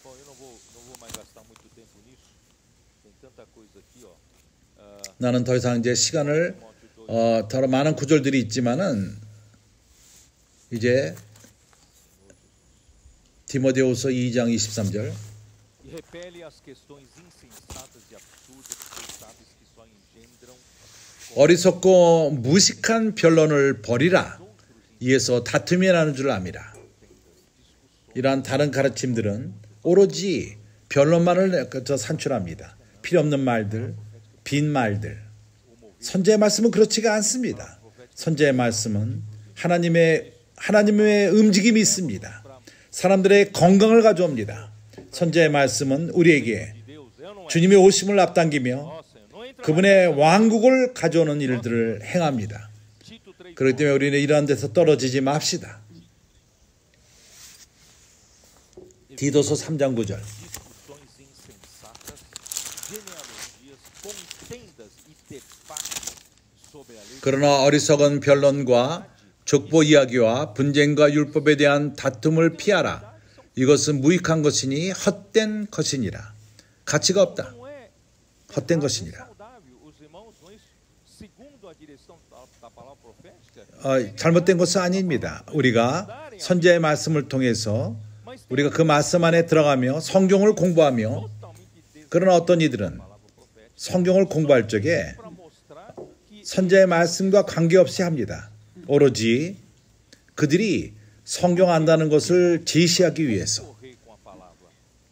Bom, eu não vou mais gastar muito tempo nisso. Tem tanta coisa aqui, ó. 나는 더 이상 이제 시간을 더 많은 구절들이 있지만은 이제 디모데후서 2장 23절. E repele as questões insensatas e absurdas, pois sabes que só engendram 어리석고 무식한 변론을 버리라. 이에서 다툼이 나는 줄 압니다. 이러한 다른 가르침들은 오로지 변론만을 산출합니다. 필요 없는 말들, 빈 말들. 선지자의 말씀은 그렇지가 않습니다. 선지자의 말씀은 하나님의 움직임이 있습니다. 사람들의 건강을 가져옵니다. 선지자의 말씀은 우리에게 de Deus, é ou não é? 주님의 오심을 앞당기며 Nossa, não entra 그분의 왕국을 가져오는 일들을 행합니다. 그렇기 때문에 우리는 이러한 데서 떨어지지 맙시다. 디도서 3장 9절. 그러나 어리석은 변론과 족보 이야기와 분쟁과 율법에 대한 다툼을 피하라. 이것은 무익한 것이니 헛된 것이니라. 가치가 없다. 헛된 것이니라. 잘못된 것은 아닙니다. 우리가 선지자의 말씀을 통해서 우리가 그 말씀 안에 들어가며 성경을 공부하며, 그러나 어떤 이들은 성경을 공부할 적에 선지자의 말씀과 관계없이 합니다. 오로지 그들이 성경 안다는 것을 제시하기 위해서.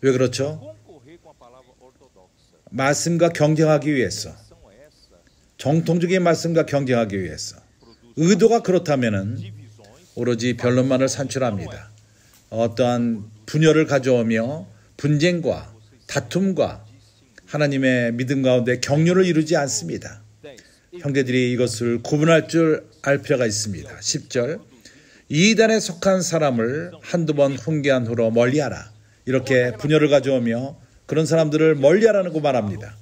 왜 그렇죠? 말씀과 경쟁하기 위해서. 정통적인 말씀과 경쟁하기 위해서. 의도가 그렇다면은 오로지 변론만을 산출합니다. 어떠한 분열을 가져오며 분쟁과 다툼과 하나님의 믿음 가운데 격려를 이루지 않습니다. 형제들이 이것을 구분할 줄 알 필요가 있습니다. 10절. 이단에 속한 사람을 한두 번 훈계한 후로 멀리하라. 이렇게 분열을 가져오며 그런 사람들을 멀리하라고 말합니다.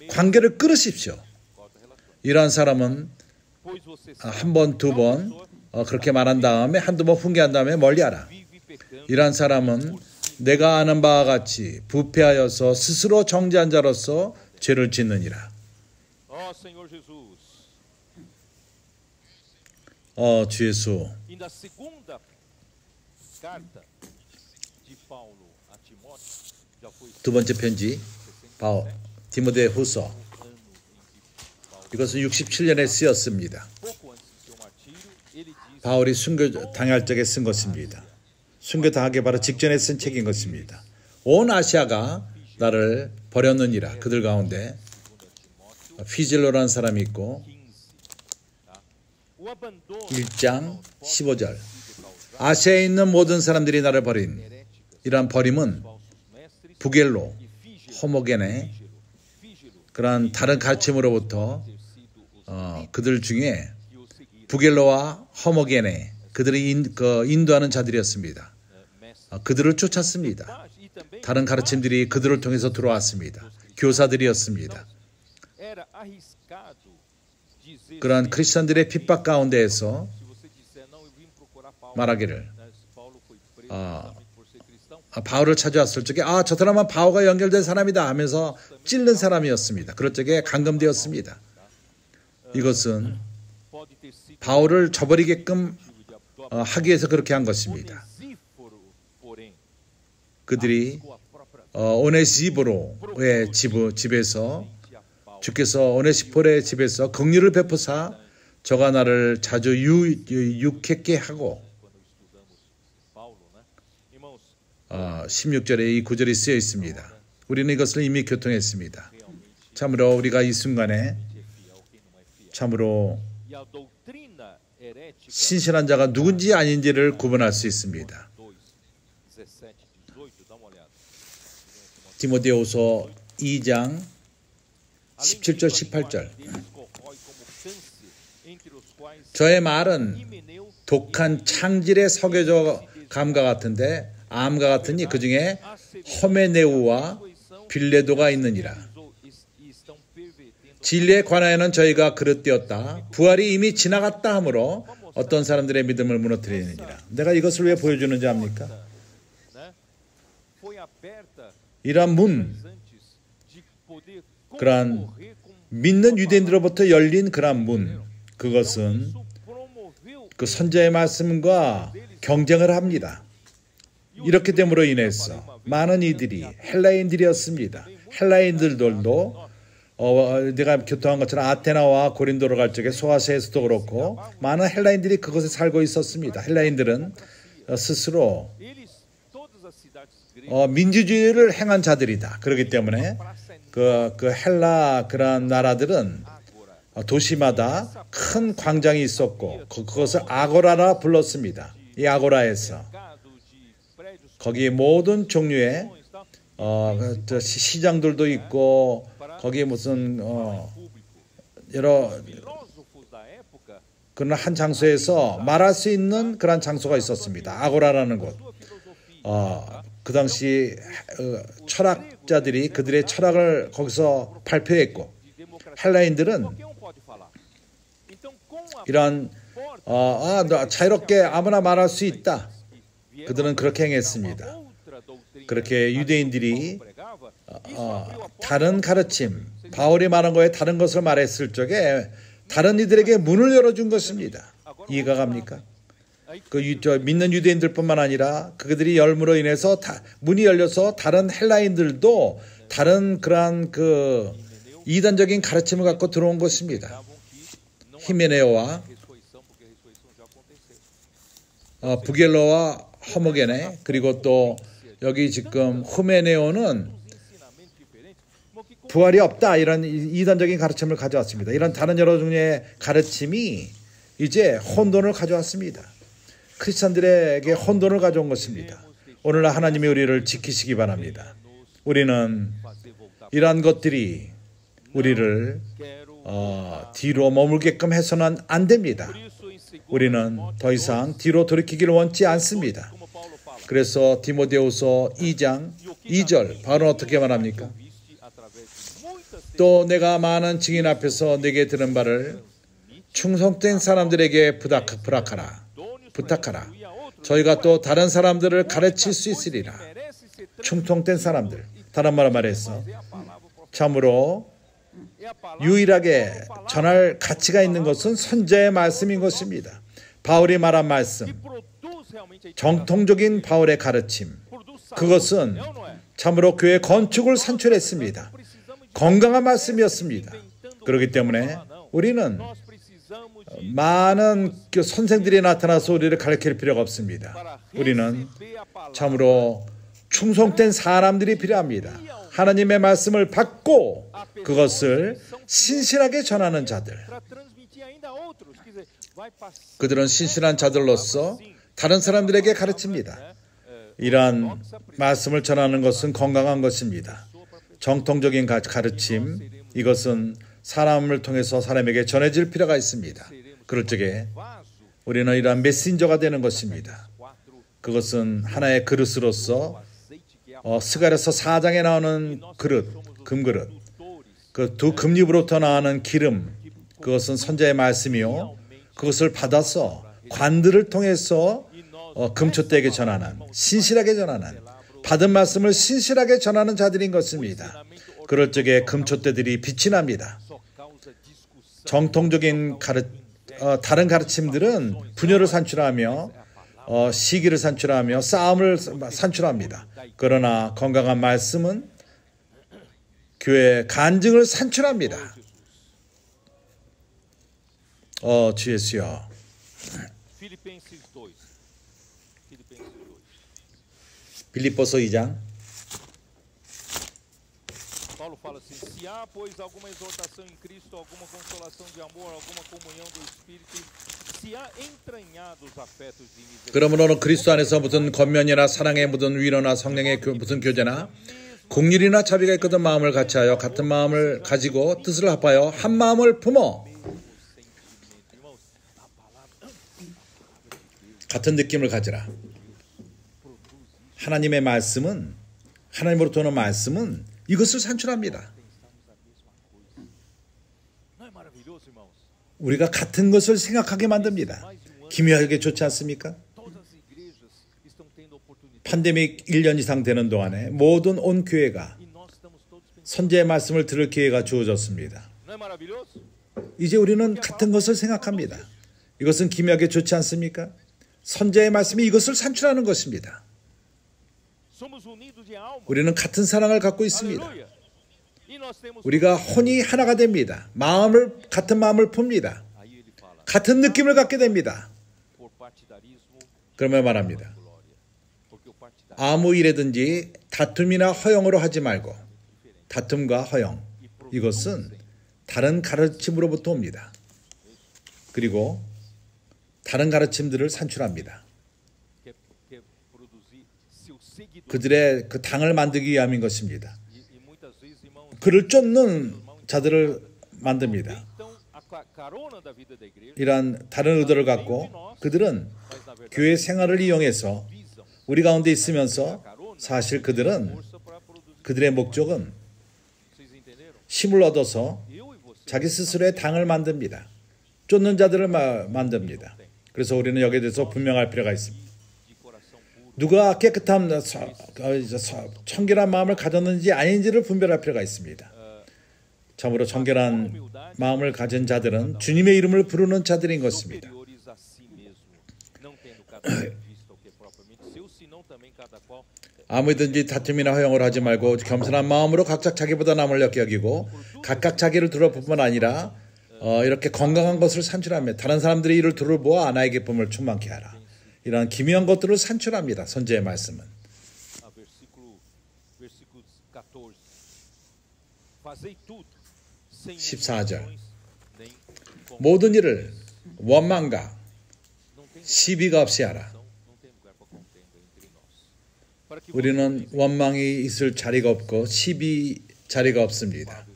관계를 끊으십시오. 이러한 사람은 한 번, 두 번 그렇게 말한 다음에 한두 번 훈계한 다음에 멀리하라. 이러한 사람은 내가 아는 바와 같이 부패하여서 스스로 정죄한 자로서 죄를 짓느니라. 주 예수. 두 번째 편지 디모데 후서. 이것은 67년에 쓰였습니다. 바울이 순교 당할 적에 쓴 것입니다. 순교 당하기 바로 직전에 쓴 책인 것입니다. 온 아시아가 나를 버렸느니라. 그들 가운데 피질로라는 사람이 있고 1장 15절. 아시아에 있는 모든 사람들이 나를 버린. 이러한 버림은 부겔로, 호모게네, 그러한 다른 가르침으로부터 그들 중에 부겔로와 호모게네, 그들이 인도하는 자들이었습니다. 그들을 쫓았습니다. 다른 가르침들이 그들을 통해서 들어왔습니다. 교사들이었습니다. 그러한 크리스천들의 핍박 가운데에서 말하기를 바울을 찾아왔을 적에 저 사람은 바울과 연결된 사람이다 하면서 찔른 사람이었습니다. 그럴 적에 감금되었습니다. 이것은 바울을 저버리게끔 하기 위해서 그렇게 한 것입니다. 그들이 오네시포로의 집에서 주께서 오네시포로의 집에서 긍휼을 베푸사 저가 나를 자주 유익했게 하고 16절에 이 구절이 쓰여 있습니다. 우리는 이것을 이미 교통했습니다. 참으로 우리가 이 순간에 참으로 신실한 자가 누군지 아닌지를 구분할 수 있습니다. 디모데후서 2장 17절 18절. 저의 말은 독한 창질의 석유조 감과 같은데 암과 같으니 그 중에 허메네우와 빌레도가 있느니라. 진리에 관하여는 저희가 그릇되었다. 부활이 이미 지나갔다 하므로 어떤 사람들의 믿음을 무너뜨리느니라. 내가 이것을 왜 보여주는지 압니까? 이러한 문, 그러한 믿는 유대인들로부터 열린 그러한 문, 그것은 그 선지자의 말씀과 경쟁을 합니다. 이렇게 됨으로 인해서 많은 이들이 헬라인들이었습니다. 헬라인들도 내가 교통한 것처럼 아테나와 고린도로 갈 적에 소아시아에서도 그렇고 많은 헬라인들이 그곳에 살고 있었습니다. 헬라인들은 스스로 민주주의를 행한 자들이다. 그렇기 때문에 그 헬라 그런 나라들은 도시마다 큰 광장이 있었고 그것을 아고라라 불렀습니다. 이 아고라에서 거기 모든 종류의 시장들도 있고 거기에 무슨 여러 filósofos da época, 그런 한 장소에서 말할 수 있는 그런 장소가 있었습니다. 아고라라는 곳. sua filosofia, 그 당시 철학자들이 그들의 철학을 거기서 발표했고 de democracia, 헬라인들은 qualquer um pode falar. Então, com a 이런 porta 자유롭게 아무나 말할 수 있다. vieram 그들은 그렇게 행했습니다. outra doutrina 그렇게 유대인들이 pregava, isso abriu a porta 다른 가르침, 바울이 말한 거에 다른 것을 말했을 적에 다른 이들에게 문을 열어준 것입니다. 이해가 갑니까? 믿는 유대인들뿐만 아니라 그들이 열므로 인해서 문이 열려서 다른 헬라인들도 다른 그러한 그 이단적인 가르침을 갖고 들어온 것입니다. 히메네오와 ressurreição, porque a ressurreição já aconteceu. 부겔로와 허모게네 그리고 또 여기 지금 후메네오는 Ensinamentos diferentes, mas que com 부활이 없다 이런 이단적인 가르침을 가져왔습니다. 이런 다른 여러 종류의 가르침이 이제 혼돈을 가져왔습니다. 크리스찬들에게 혼돈을 가져온 것입니다. 오늘날 하나님이 우리를 지키시기 바랍니다. 우리는 fazer voltar. 이러한 것들이 우리를 Quero 뒤로 머물게끔 해서는 안 됩니다. por isso em segundo 우리는 더 이상 뒤로 돌이키기를 원치 않습니다. como Paulo fala, 그래서 디모데후서 2장 2절 바울은 어떻게 말합니까? viste através de muitas 또 내가 많은 증인 앞에서 내게 들은 바를 충성된 사람들에게 부탁하라. 부탁하라. 저희가 또 다른 사람들을 가르칠 수 있으리라. merece ser 충성된 사람들. 다른 말로 말해서 é a palavra profética, 참으로 é a palavra 유일하게 전할 가치가 있는 것은 선제의 말씀인 것입니다. 바울이 말한 말씀, produz realmente a 정통적인 바울의 가르침, produz saúde, 그것은 é ou não é? 참으로 교회 건축을 산출했습니다. Precisamos de 건강한 말씀이었습니다. 그렇기 때문에 우리는 nós precisamos de 많은 그 선생들이 나타나서 우리를 가르칠 필요가 없습니다. para 우리는 receber a palavra. 참으로 충성된 사람들이 필요합니다. 하나님의 말씀을 받고 그것을 신실하게 전하는 자들. Para transmitir ainda a outros, quer dizer, vai passar 그들은 신실한 자들로서 다른 사람들에게 가르칩니다. 이러한 말씀을 전하는 것은 건강한 것입니다. 정통적인 가르침, 이것은 사람을 통해서 사람에게 전해질 필요가 있습니다. 그럴 적에 vaso, 우리는 이러한 메신저가 되는 것입니다. quatro, 그것은 하나의 그릇으로서 azeite que é a 스가랴서 4장에 나오는 그릇, 금그릇, condutores, 그 두 금잎으로부터 나오는 기름, 그것은 선자의 말씀이요. 그것을 받아서 관들을 통해서 금초대에게 전하는, 신실하게 전하는, 받은 말씀을 신실하게 전하는 자들인 것입니다. 그럴 적에 금초대들이 빛이 납니다. só causa discussão. 정통적인 다른 가르침들은 분열을 산출하며 시기를 산출하며 싸움을 산출합니다. 그러나 건강한 말씀은 교회 간증을 산출합니다. 주 예수여. Filipenses 2. Filipenses 2. 빌립보서 2장 Paulo fala assim: se há, pois, alguma exortação em Cristo, alguma consolação de amor, alguma comunhão do Espírito, se há entranhados afetos de misericórdia, 그러므로는 그리스도 안에서 무슨 권면이나 사랑에 묻은 위로나 성령의 무슨 교제나 공률이나 자비가 있거든 마음을 같이하여 같은 마음을 가지고 뜻을 합하여 한 마음을 품어 irmãos, a palavra 같은 느낌을 가지라. 하나님의 말씀은 하나님으로부터 오는 말씀은 이것을 산출합니다. não é maravilhoso, irmãos? 우리가 같은 것을 생각하게 만듭니다. 기묘하게 좋지 않습니까? Todas as igrejas estão tendo oportunidade 팬데믹 1년 이상 되는 동안에 모든 온 교회가 e nós estamos todos pensando. 선제의 말씀을 들을 기회가 주어졌습니다. Não é maravilhoso? 이제 우리는 같은 것을 생각합니다. 이것은 기묘하게 좋지 않습니까? 선제의 말씀이 이것을 산출하는 것입니다. Somos unidos de alma. 우리는 같은 사랑을 갖고 있습니다. Aleluia. E nós temos 우리가 혼이 하나가 됩니다. 같은 마음을 풉니다. aí ele fala 같은 느낌을 갖게 됩니다. por partidarismo 그러면 말합니다. glória. Porque o partidarismo 아무 일에든지 다툼이나 허영으로 하지 말고 다툼과 허영 이것은 다른 가르침으로부터 옵니다. 그리고 다른 가르침들을 산출합니다. quer produzir seus seguidores. 그들의 그 당을 만들기 위함인 것입니다. E muitas vezes, irmãos, 그를 쫓는 자들을 만듭니다. então 이러한 다른 의도를 갖고 그들은 교회 생활을 이용해서 우리 가운데 있으면서 사실 그들은 그들의 목적은 힘을 얻어서 자기 스스로의 당을 만듭니다. 쫓는 자들을 만듭니다. 그래서 우리는 여기에 대해서 분명할 필요가 있습니다. 누가 깨끗한 청결한 마음을 가졌는지 아닌지를 분별할 필요가 있습니다. 참으로 청결한 마음을 가진 자들은 주님의 이름을 부르는 자들인 것입니다. 아무든지 다툼이나 허용을 하지 말고 겸손한 마음으로 각각 자기보다 남을 여기고 각각 자기를 두를 뿐만 아니라 이렇게 건강한 것을 산출하며 다른 사람들이 이를 두를 보아 나의 기쁨을 충만케 하라. 이러한 기묘한 것들을 산출합니다. 선지의 말씀은. 14절 모든 일을 원망과 시비가 없이 하라. 우리는 원망이 있을 자리가 없고 시비 자리가 없습니다.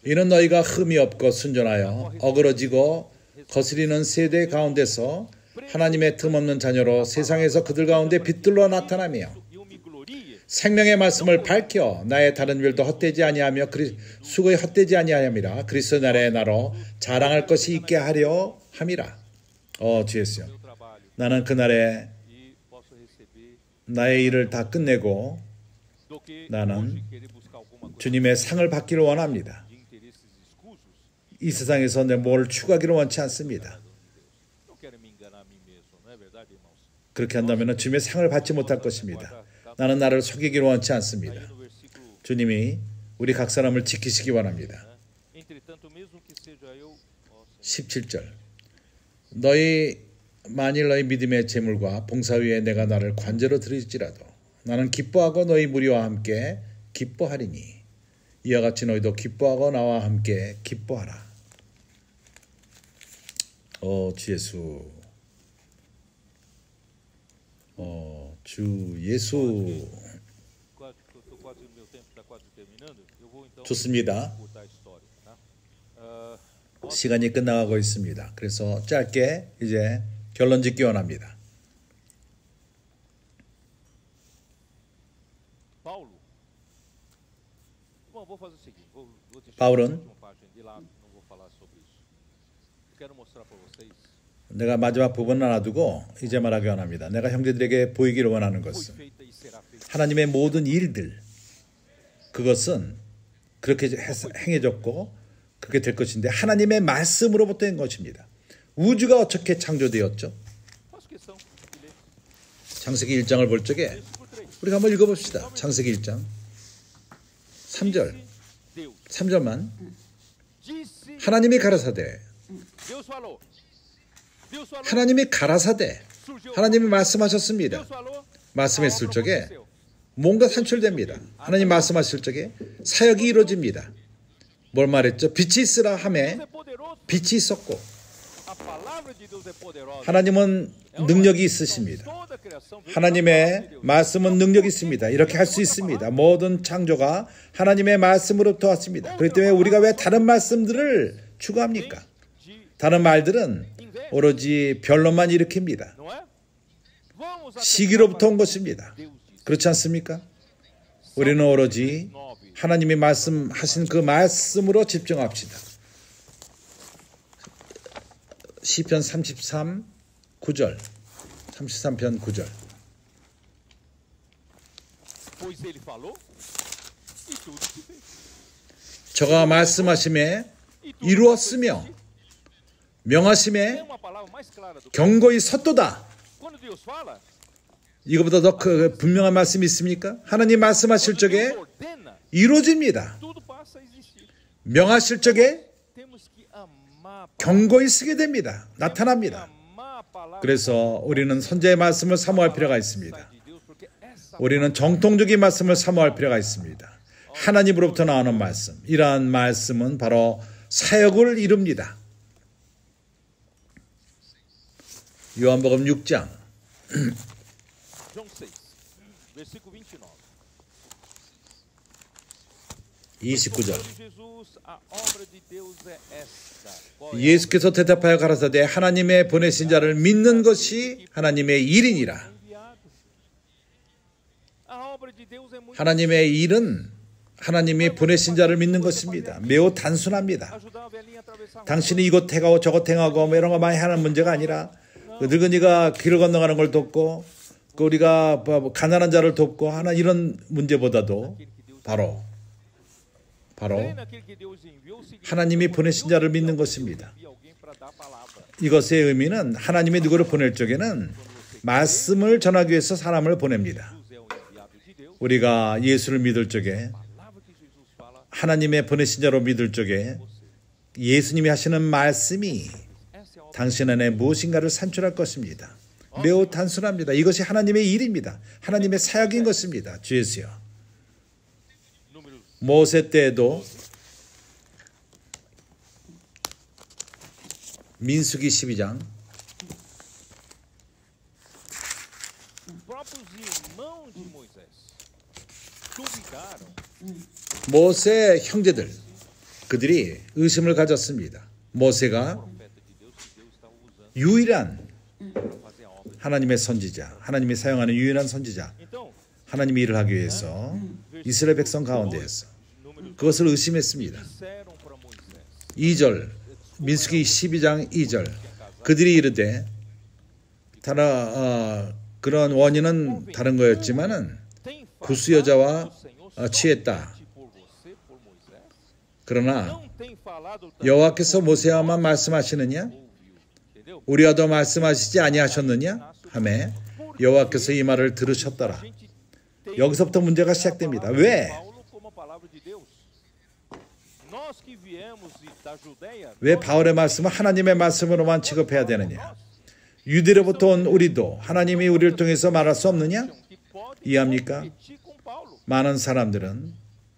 이는 너희가 흠이 없고 순전하여 어그러지고 거스리는 세대 가운데서 하나님의 틈없는 자녀로 세상에서 그들 가운데 빛들로 나타나며 생명의 말씀을 밝혀 나의 다른 일도 헛되지 아니하며 수고에 헛되지 아니하ям이라. 그리스도 나라의 나로 자랑할 것이 있게 하려 함이라. 주 예수여, 나는 그날에 나의 일을 다 끝내고 나는 주님의 상을 받기를 원합니다. 이 세상에서 내 뭘 추구하기를 원치 않습니다. 그렇게 한다면 주님의 상을 받지 못할 것입니다. 나는 나를 속이기를 원치 않습니다. 주님이 우리 각 사람을 지키시기 원합니다. 17절 너희 만일 너희 믿음의 제물과 봉사 위에 내가 나를 관제로 드릴지라도 나는 기뻐하고 너희 무리와 함께 기뻐하리니 이와 같이 너희도 기뻐하고 나와 함께 기뻐하라. 주 예수, 주 예수. 좋습니다. 시간이 끝나가고 있습니다. 그래서 짧게 이제 결론 짓기 원합니다. 바울은 내가 마지막 부분을 놔두고 이제 말하기 원합니다. 내가 형제들에게 보이기를 원하는 것은 하나님의 모든 일들, 그것은 그렇게 행해졌고 그렇게 될 것인데 하나님의 말씀으로부터 된 것입니다. 우주가 어떻게 창조되었죠? 창세기 1장을 볼 적에 우리가 한번 읽어봅시다. 창세기 1장 3절만 하나님이 가라사대 하나님이 말씀하셨습니다. 말씀했을 적에 뭔가 산출됩니다. 하나님 말씀하실 적에 사역이 이루어집니다. 뭘 말했죠? 빛이 있으라 하매 빛이 있었고 하나님은 능력이 있으십니다. 하나님의 말씀은 능력이 있습니다. 이렇게 할 수 있습니다. 모든 창조가 하나님의 말씀으로부터 왔습니다. 그렇기 때문에 우리가 왜 다른 말씀들을 추구합니까? 다른 말들은 오로지 변론만 일으킵니다. 시기로부터 온 것입니다. 그렇지 않습니까? 우리는 오로지 하나님이 말씀하신 그 말씀으로 집중합시다. 시편 33편 9절 저가 말씀하심에 이루었으며 명하심에 경고히 섰도다. 이거보다 더 분명한 말씀이 있습니까? 하나님 말씀하실 적에 이루어집니다. 명하실 적에 경고히 쓰게 됩니다. 나타납니다. 그래서 우리는 선지자의 말씀을 사모할 필요가 있습니다. 우리는 정통적인 말씀을 사모할 필요가 있습니다. 하나님으로부터 나오는 말씀, 이러한 말씀은 바로 사역을 이룹니다. 요한복음 6장 29. 29절. Jesus, a obra de Deus é esta. Qual é a 예수께서 대답하여 가라사대 하나님의 보내신 자를 믿는 것이 하나님의 일이니라. enviado? A obra de Deus é muito 하나님의 일은 하나님이 보내신 자를 믿는 것입니다. 매우 단순합니다. ajudar a velhinha a atravessar a rua. 당신이 이곳 행하고 저곳 행하고 뭐 이런 거 많이 하는 문제가 아니라 그 늙은이가 길을 건너가는 걸 돕고 그 우리가 가난한 자를 돕고 하는 이런 문제보다도 바로 Crê naquele que Deus enviou, significa 하나님이 보내신 자를 믿는 것입니다. enviar alguém para dar a palavra. 이것의 의미는 하나님이 누구를 보낼 적에는 말씀을 전하기 위해서 사람을 보냅니다. Jesus é o enviado de Deus. 우리가 예수를 믿을 적에 A palavra que Jesus fala, 하나님의 보내신 자로 믿을 적에 예수님이 하시는 말씀이 essa é a obra. 당신 안에 무엇인가를 산출할 것입니다. 매우 단순합니다. 이것이 하나님의 일입니다. 하나님의 사역인 것입니다. 주 예수여. Número 모세 때에도 민수기 12장 próprios irmãos de Moisés duvidaram. 모세 형제들 그들이 의심을 가졌습니다. 모세가 Profeta de Deus que Deus estava usando 유일한 para fazer a obra. 하나님의 선지자, 하나님이 사용하는 유일한 선지자, Então, 하나님이 일을 하기 위해서 이스라엘 백성 가운데에서 그것을 의심했습니다. disseram para Moisés: 2절 민수기 12장 2절 그들이 이르되 그런 원인은 다른 거였지만은 tem 구스 여자와 Senhor 취했다. por você, por Moisés? 그러나 Não tem falado também 여호와께서 모세와만 말씀하시느냐? ouviu. Entendeu? 우리와 더 말씀하시지 아니하셨느냐? 하매 여호와께서 이 말을 들으셨더라. A gente tem 여기서부터 문제가 시작됩니다. 왜? Paulo como a palavra de Deus. Nós que viemos da Judeia, 왜 바울의 말씀을 하나님의 말씀으로만 취급해야 되느냐? 유대로부터 온 우리도 하나님이 우리를 통해서 말할 수 없느냐? que podem 이해합니까? competir com Paulo. 많은 사람들은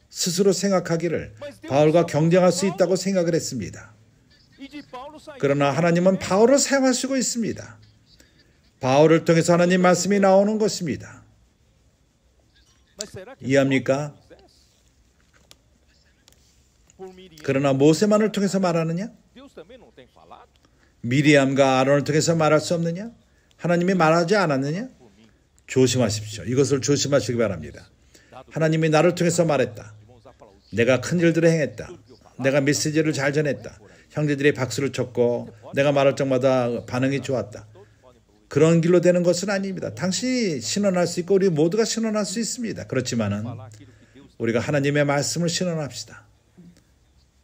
스스로 생각하기를 바울과 경쟁할 수 있다고 생각을 했습니다. E de Paulo saiu. 그러나 하나님은 바울을 사용하시고 있습니다. 바울을 통해서 하나님 말씀이 나오는 것입니다. Mas será que 이해합니까? Moisés? Por Miriam, 그러나 모세만을 통해서 말하느냐? Deus também não tem falado? 미리암과 아론을 통해서 말할 수 없느냐? 하나님이 말하지 않았느냐? Por mim. 조심하십시오. 이것을 조심하시기 바랍니다. 하나님이 나를 통해서 말했다. Irmãos, aplausos. 내가 큰 일들을 행했다. 내가 메시지를 잘 전했다. 형제들이 박수를 쳤고 내가 말할 적마다 반응이 좋았다. 그런 길로 되는 것은 아닙니다. 당신이 신원할 수 있고 우리 모두가 신원할 수 있습니다. 그렇지만은 Falar aquilo que Deus 우리가 하나님의 말씀을 신원합시다.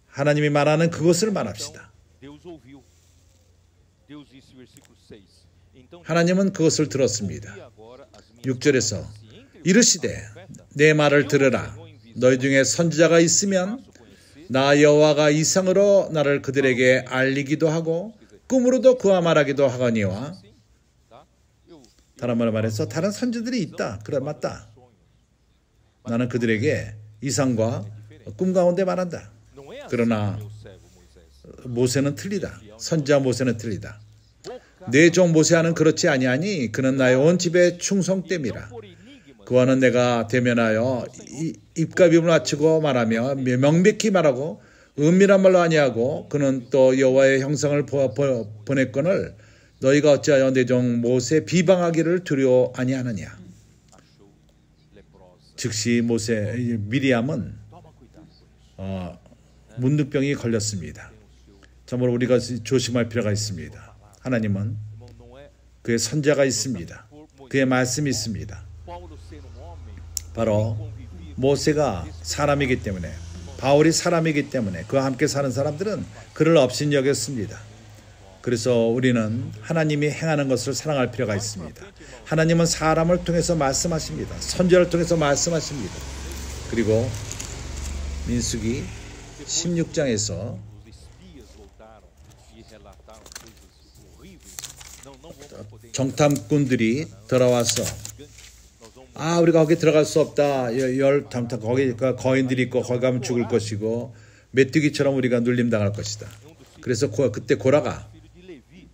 하나님이 말하는 그것을 말합시다. Deus ouviu. Deus disse versículo 6. Então 하나님은 그것을 들었습니다. ouvi agora as minhas 6절에서 palavras. Se entre 이르시되 내 말을 들으라. 너희 중에 선지자가 있으면 vós conhecer, 나 여호와가 이상으로 나를 그들에게 알리기도 하고 꿈으로도 그와 말하기도 하거니와 sim, tá? Eu 다른 말로 말해서 다른 선지들이 있다. 그래 맞다. sonho. 나는 그들에게 이상과 꿈 가운데 말한다. Não é assim, 그러나 meu servo Moisés. 모세는 틀리다. 선지자 모세는 틀리다. Boca 내 종 모세와는 그렇지 아니하니 그는 나의 온 집에 충성됨이라. por enigmas. 그와는 내가 대면하여 입과 입을 맞추고 말하며 명백히 말하고 은밀한 말로 아니하고 그는 또 여호와의 형상을 보냈거늘 너희가 어찌하여 내 종 모세 비방하기를 두려워 아니하느냐. Achou leprosa. 즉시 미리암은 Toma cuidado com isso. 문득병이 걸렸습니다. 참으로 우리가 조심할 필요가 있습니다. 하나님은 Irmão, não é 그의 선자가 있습니다. por Moisés. 그의 말씀이 있습니다. Paulo ser homem, 바로 convivia 모세가 사람이기 때문에 바울이 사람이기 때문에 그와 함께 사는 사람들은 그를 업신여겼습니다. 그래서 우리는 하나님이 행하는 것을 사랑할 필요가 있습니다. 하나님은 사람을 통해서 말씀하십니다. 선지자를 통해서 말씀하십니다. 그리고 민수기 16장에서 os espias voltaram e relataram coisas horríveis. Não vamos poder. 정탐꾼들이 돌아와서 Nós vamos 아 우리가 거기 들어갈 수 없다. 거기 거인들이 있고 거기 가면 죽을 것이고 메뚜기처럼 우리가 눌림당할 것이다. 그래서 그때 고라가 filho de Levi.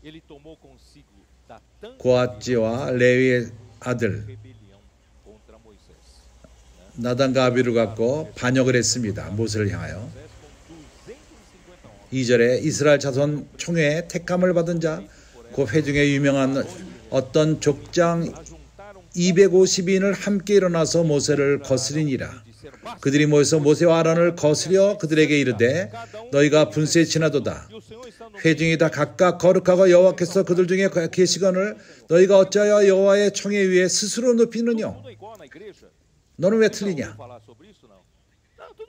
Ele tomou consigo Datã 고앗지와 레위의 아들 rebelião contra Moisés. 나단과 아비를 갖고 반역을 했습니다. 모세를 향하여. 2절에 이스라엘 자손 총회에 택함을 받은 자, 그 회중에 유명한 어떤 족장 250인을 함께 일어나서 모세를 거스리니라. 그들이 모여서 모세와 아론을 거스려 그들에게 이르되 너희가 분수에 지나도다. 회중이 다 각각 거룩하고 여호와께서 그들 중에 계시거늘 너희가 어찌하여 여호와의 총회 위에 스스로 높이느냐. 너는 왜 틀리냐.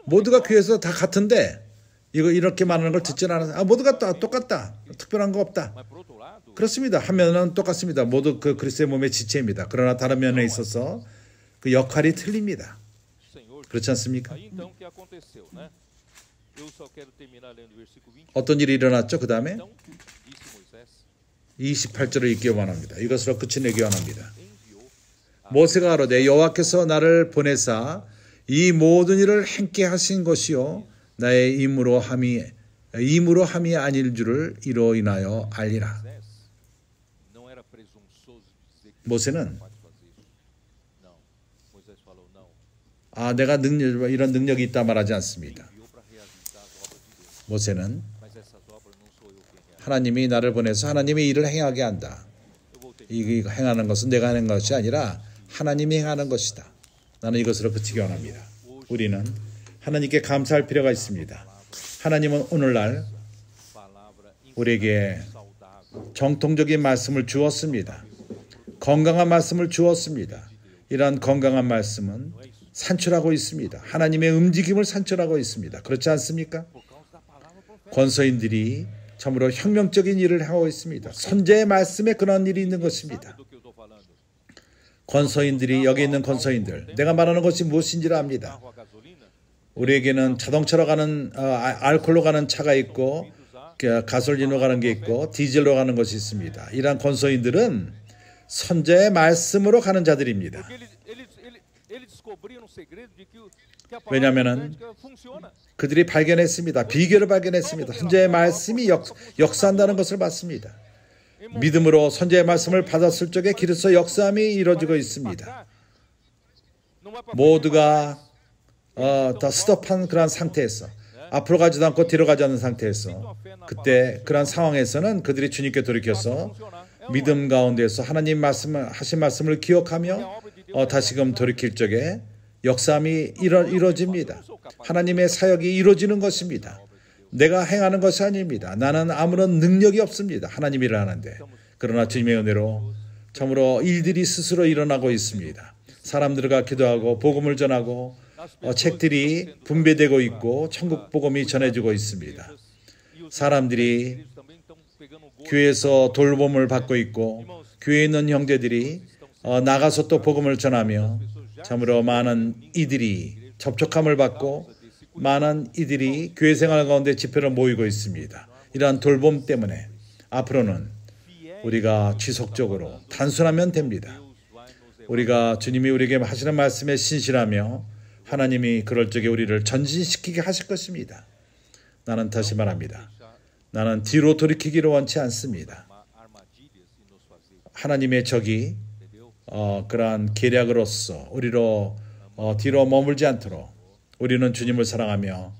모두가 귀에서 다 같은데 이거 이렇게 말하는 걸 듣지는 않아서 모두가 똑같다. 특별한 거 없다. 그렇습니다. 한 면은 똑같습니다. 모두 그 그리스도의 몸의 지체입니다. 그러나 다른 면에 있어서 그 역할이 틀립니다. 그렇지 않습니까? 어떤 일이 일어났죠? 그 다음에 28절을 읽기 원합니다. 이것으로 끝이 내기 원합니다. 모세가 가로되 여호와께서 나를 보내사 이 모든 일을 행케 하신 것이요 나의 임무로 함이 아닐 줄을 이로 인하여 알리라. 모세는 내가 이런 능력이 있다 말하지 않습니다. 모세는 하나님이 나를 보내서 하나님의 일을 행하게 한다. 이 행하는 것은 내가 하는 것이 아니라 하나님이 행하는 것이다. 나는 이것으로 그치기 원합니다. 우리는 하나님께 감사할 필요가 있습니다. 하나님은 오늘날 우리에게 정통적인 말씀을 주었습니다. 건강한 말씀을 주었습니다. 이러한 건강한 말씀은 산출하고 있습니다. 하나님의 움직임을 산출하고 있습니다. 그렇지 않습니까? 권서인들이 참으로 혁명적인 일을 하고 있습니다. 선제의 말씀에 그런 일이 있는 것입니다. 권서인들이 여기 있는 권서인들 내가 말하는 것이 무엇인지를 압니다. 우리에게는 자동차로 가는 알코올로 가는 차가 있고 가솔린으로 가는 게 있고 디젤로 가는 것이 있습니다. 이러한 권서인들은 선제의 말씀으로 가는 자들입니다. 왜냐하면 그들이 발견했습니다. 비결을 발견했습니다. 선제의 말씀이 역사한다는 것을 봤습니다. 믿음으로 선제의 말씀을 받았을 적에 기로서 역사함이 이루어지고 있습니다. 모두가 다 스톱한 그러한 상태에서 앞으로 가지도 않고 뒤로 가지 않는 상태에서 그때 그러한 상황에서는 그들이 주님께 돌이켜서 믿음 가운데서 하나님 하신 말씀을 기억하며 다시금 돌이킬 적에 역사함이 이루어집니다. 하나님의 사역이 이루어지는 것입니다. 내가 행하는 것이 아닙니다. 나는 아무런 능력이 없습니다. 하나님이 일하는데. 그러나 주님의 은혜로 참으로 일들이 스스로 일어나고 있습니다. 사람들과 기도하고 복음을 전하고 책들이 분배되고 있고 천국 복음이 전해지고 있습니다. 사람들이 교회에서 돌봄을 받고 있고 교회에 있는 형제들이 나가서 또 복음을 전하며 참으로 많은 이들이 접촉함을 받고 많은 이들이 교회 생활 가운데 집회로 모이고 있습니다. 이러한 돌봄 때문에 앞으로는 우리가 지속적으로 단순하면 됩니다. 우리가 주님이 우리에게 하시는 말씀에 신실하며 하나님이 그럴 적에 우리를 전진시키게 하실 것입니다. 나는 다시 말합니다. 나는 뒤로 돌이키기를 원치 않습니다. 하나님의 적이 그러한 계략으로서 우리로 뒤로 머물지 않도록 우리는 주님을 사랑하며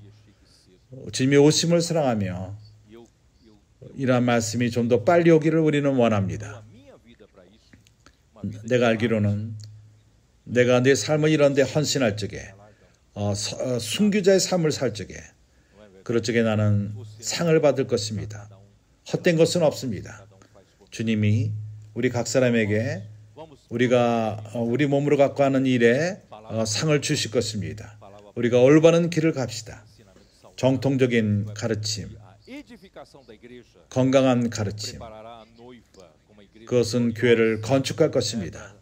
주님의 오심을 사랑하며 이러한 말씀이 좀 더 빨리 오기를 우리는 원합니다. 내가 알기로는 내가 내 삶을 이런 데 헌신할 적에 순교자의 삶을 살 적에 그럴 적에 나는 상을 받을 것입니다. 헛된 것은 없습니다. 주님이 우리 각 사람에게 우리가 우리 몸으로 갖고 하는 일에 상을 주실 것입니다. 우리가 올바른 길을 갑시다. 정통적인 가르침, 건강한 가르침, 그것은 교회를 건축할 것입니다.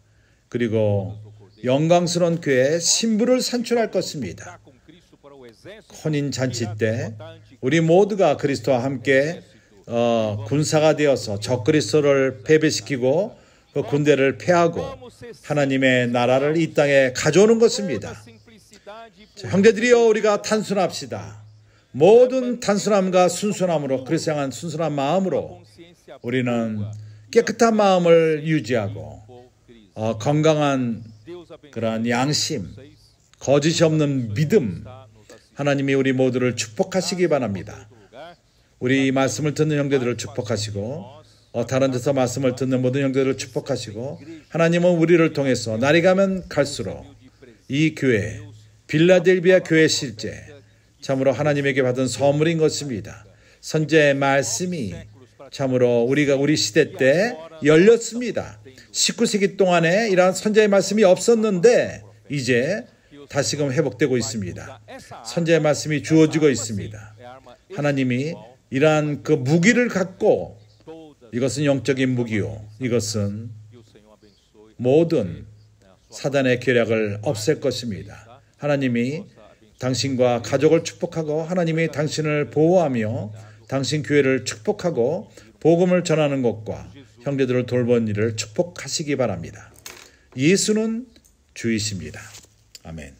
그리고 영광스러운 교회에 신부를 산출할 것입니다. 혼인잔치 때 우리 모두가 그리스도와 함께 군사가 되어서 적그리스도를 패배시키고 그 군대를 패하고 하나님의 나라를 이 땅에 가져오는 것입니다. 자, 형제들이여 우리가 단순합시다. 모든 단순함과 순순함으로 그리스도 향한 순순한 마음으로 우리는 깨끗한 마음을 유지하고 건강한 그러한 양심 거짓이 없는 믿음, 하나님이 우리 모두를 축복하시기 바랍니다. 우리 말씀을 듣는 형제들을 축복하시고 다른 데서 말씀을 듣는 모든 형제들을 축복하시고 하나님은 우리를 통해서 날이 가면 갈수록 이 교회, 빌라델비아 교회 실제 참으로 하나님에게 받은 선물인 것입니다. 선지자의 말씀이 참으로 우리 시대 때 열렸습니다. 19세기 동안에 이러한 선지자의 말씀이 없었는데 이제 다시금 회복되고 있습니다. 선지자의 말씀이 주어지고 있습니다. 하나님이 이러한 그 무기를 갖고 이것은 영적인 무기요. 이것은 모든 사단의 계략을 없앨 것입니다. 하나님이 당신과 가족을 축복하고 하나님이 당신을 보호하며 당신 교회를 축복하고 복음을 전하는 것과 형제들을 돌보는 일을 축복하시기 바랍니다. 예수는 주이십니다. 아멘.